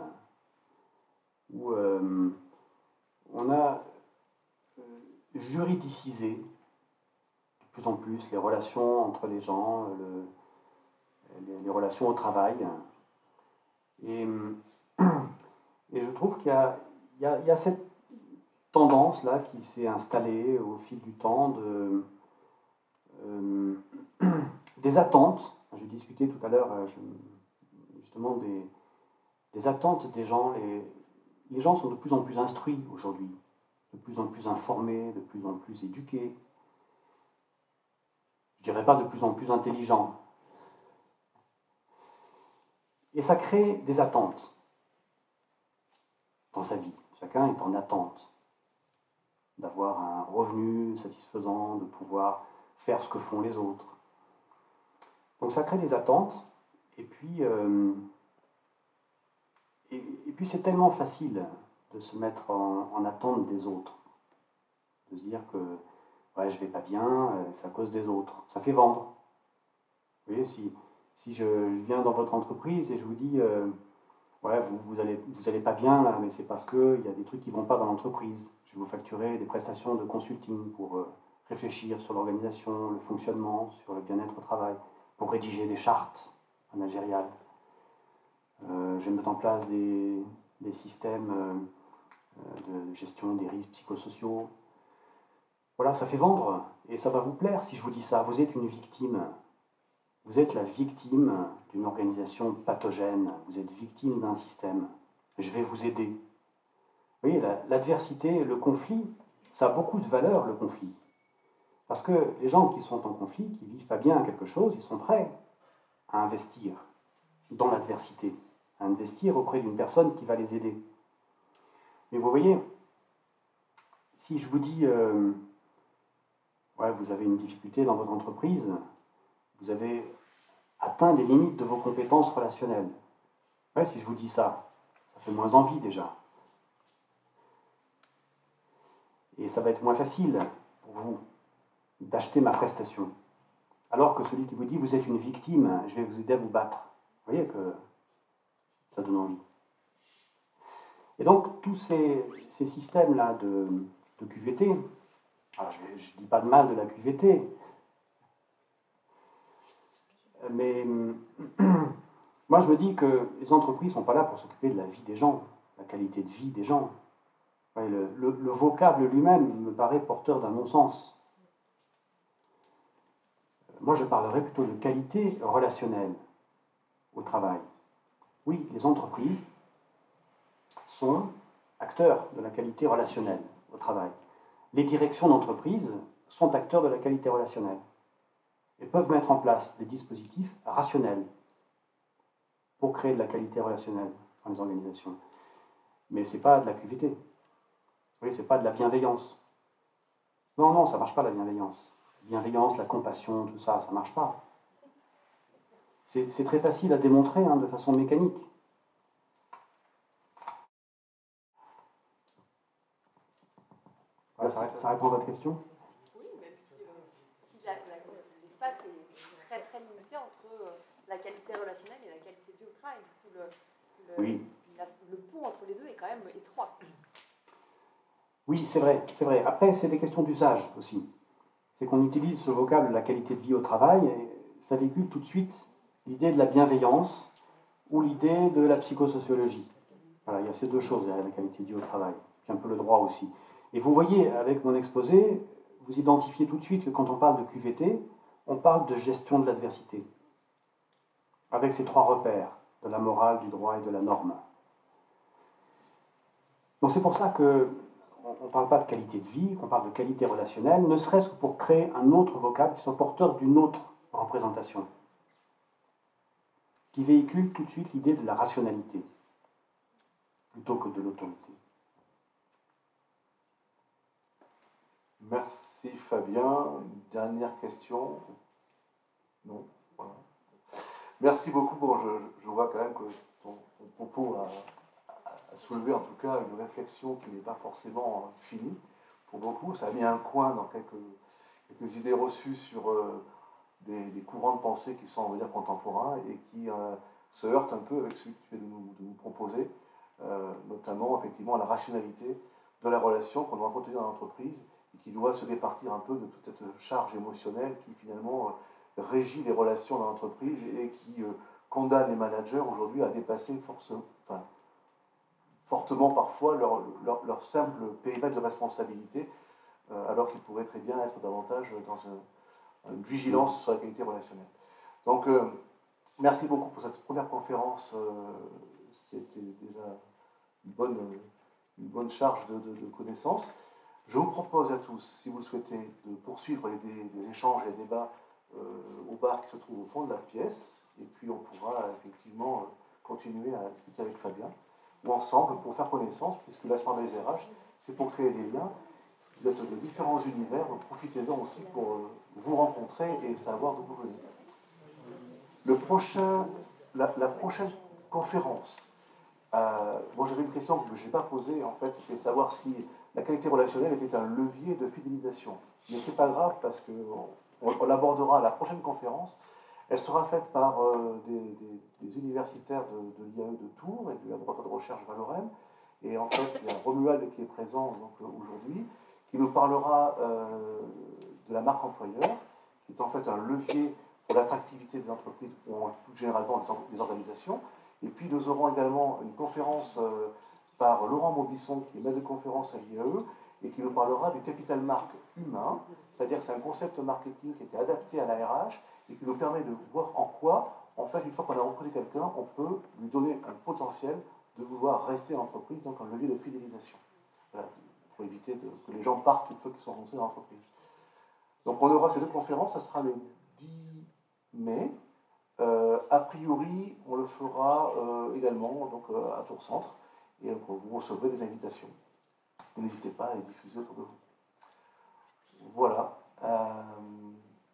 où on a juridicisé de plus en plus les relations entre les gens, les relations au travail. Et, et je trouve qu'il y a cette tendance-là qui s'est installée au fil du temps des attentes. Je discutais tout à l'heure justement des attentes des gens. Les gens sont de plus en plus instruits aujourd'hui, de plus en plus informés, de plus en plus éduqués. Je dirais pas de plus en plus intelligents. Et ça crée des attentes dans sa vie. Chacun est en attente d'avoir un revenu satisfaisant, de pouvoir faire ce que font les autres. Donc ça crée des attentes, et puis c'est tellement facile de se mettre en attente des autres, de se dire que ouais, je vais pas bien, c'est à cause des autres. Ça fait vendre. Vous voyez, si je viens dans votre entreprise et je vous dis ouais, vous allez pas bien là, mais c'est parce qu'il y a des trucs qui vont pas dans l'entreprise. Je vais vous facturer des prestations de consulting pour réfléchir sur l'organisation, le fonctionnement, sur le bien-être au travail, pour rédiger des chartes managériales. Je vais mettre en place des systèmes de gestion des risques psychosociaux. Voilà, ça fait vendre et ça va vous plaire si je vous dis ça. Vous êtes une victime. Vous êtes la victime d'une organisation pathogène. Vous êtes victime d'un système. Je vais vous aider. Vous voyez, l'adversité, le conflit, ça a beaucoup de valeur, le conflit. Parce que les gens qui sont en conflit, qui vivent pas bien quelque chose, ils sont prêts à investir dans l'adversité, à investir auprès d'une personne qui va les aider. Mais vous voyez, si je vous dis, ouais, vous avez une difficulté dans votre entreprise, vous avez atteint les limites de vos compétences relationnelles. Ouais, si je vous dis ça, ça fait moins envie déjà. Et ça va être moins facile pour vous d'acheter ma prestation. Alors que celui qui vous dit, vous êtes une victime, je vais vous aider à vous battre. Vous voyez que ça donne envie. Et donc, tous ces systèmes-là de QVT, alors je ne dis pas de mal de la QVT, mais moi je me dis que les entreprises ne sont pas là pour s'occuper de la vie des gens, la qualité de vie des gens. Le vocable lui-même me paraît porteur d'un non-sens. Moi je parlerais plutôt de qualité relationnelle au travail. Oui, les entreprises sont acteurs de la qualité relationnelle au travail. Les directions d'entreprise sont acteurs de la qualité relationnelle et peuvent mettre en place des dispositifs rationnels pour créer de la qualité relationnelle dans les organisations. Mais ce n'est pas de la QVT. Oui, ce n'est pas de la bienveillance. Non, non, ça ne marche pas la bienveillance. La bienveillance, la compassion, tout ça, ça ne marche pas. C'est très facile à démontrer de façon mécanique. Voilà, ça répond à votre question? Oui, même si l'espace est très très limité entre la qualité relationnelle et la qualité de vie au travail. Du coup, oui. Le pont entre les deux est quand même étroit. Oui, c'est vrai, c'est vrai. Après, c'est des questions d'usage aussi. C'est qu'on utilise ce vocable, la qualité de vie au travail, et ça véhicule tout de suite l'idée de la bienveillance ou l'idée de la psychosociologie. Voilà, il y a ces deux choses, la qualité de vie au travail, puis un peu le droit aussi. Et vous voyez, avec mon exposé, vous identifiez tout de suite que quand on parle de QVT, on parle de gestion de l'adversité, avec ces trois repères, de la morale, du droit et de la norme. Donc c'est pour ça qu'on ne parle pas de qualité de vie, qu'on parle de qualité relationnelle, ne serait-ce que pour créer un autre vocable qui soit porteur d'une autre représentation, qui véhicule tout de suite l'idée de la rationalité, plutôt que de l'autorité. Merci Fabien. Dernière question? Non, voilà. Merci beaucoup. Bon, je vois quand même que ton propos a soulevé en tout cas une réflexion qui n'est pas forcément finie pour beaucoup. Ça a mis un coin dans quelques idées reçues sur des courants de pensée qui sont, on va dire, contemporains et qui se heurtent un peu avec celui que tu viens de nous proposer, notamment effectivement la rationalité de la relation qu'on doit entretenir dans l'entreprise et qui doit se départir un peu de toute cette charge émotionnelle qui finalement régit les relations dans l'entreprise et qui condamne les managers aujourd'hui à dépasser fortement parfois leur simple périmètre de responsabilité, alors qu'ils pourraient très bien être davantage dans une vigilance sur la qualité relationnelle. Donc, merci beaucoup pour cette première conférence. C'était déjà une bonne charge de connaissances. Je vous propose à tous, si vous le souhaitez, de poursuivre des échanges et débats au bar qui se trouve au fond de la pièce, et puis on pourra effectivement continuer à discuter avec Fabien, ou ensemble pour faire connaissance, puisque la Smart Base RH, c'est pour créer des liens. Vous êtes de différents univers, donc profitez-en aussi pour vous rencontrer et savoir d'où vous venez. La prochaine conférence, moi j'avais une question que je n'ai pas posée, en fait, c'était savoir si la qualité relationnelle était un levier de fidélisation. Mais ce n'est pas grave, parce qu'on l'abordera à la prochaine conférence. Elle sera faite par des universitaires de l'IAE de Tours et du laboratoire de recherche Valorem. Et en fait, il y a Romuald qui est présent aujourd'hui, qui nous parlera de la marque employeur, qui est en fait un levier pour l'attractivité des entreprises ou plus généralement des organisations. Et puis nous aurons également une conférence par Laurent Maubisson, qui est maître de conférence à l'IAE, et qui nous parlera du capital marque humain, c'est-à-dire que c'est un concept marketing qui était adapté à la RH et qui nous permet de voir en quoi, en fait, une fois qu'on a recruté quelqu'un, on peut lui donner un potentiel de vouloir rester en entreprise, donc un levier de fidélisation. Voilà, pour éviter que les gens partent une fois qu'ils sont rentrés dans l'entreprise. Donc on aura ces deux conférences, ça sera le 10 mai. A priori, on le fera également donc, à Tours Centre, et donc, vous recevrez des invitations. N'hésitez pas à les diffuser autour de vous. Voilà.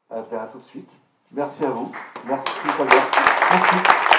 À tout de suite. Merci à vous. Merci Fabien. Merci.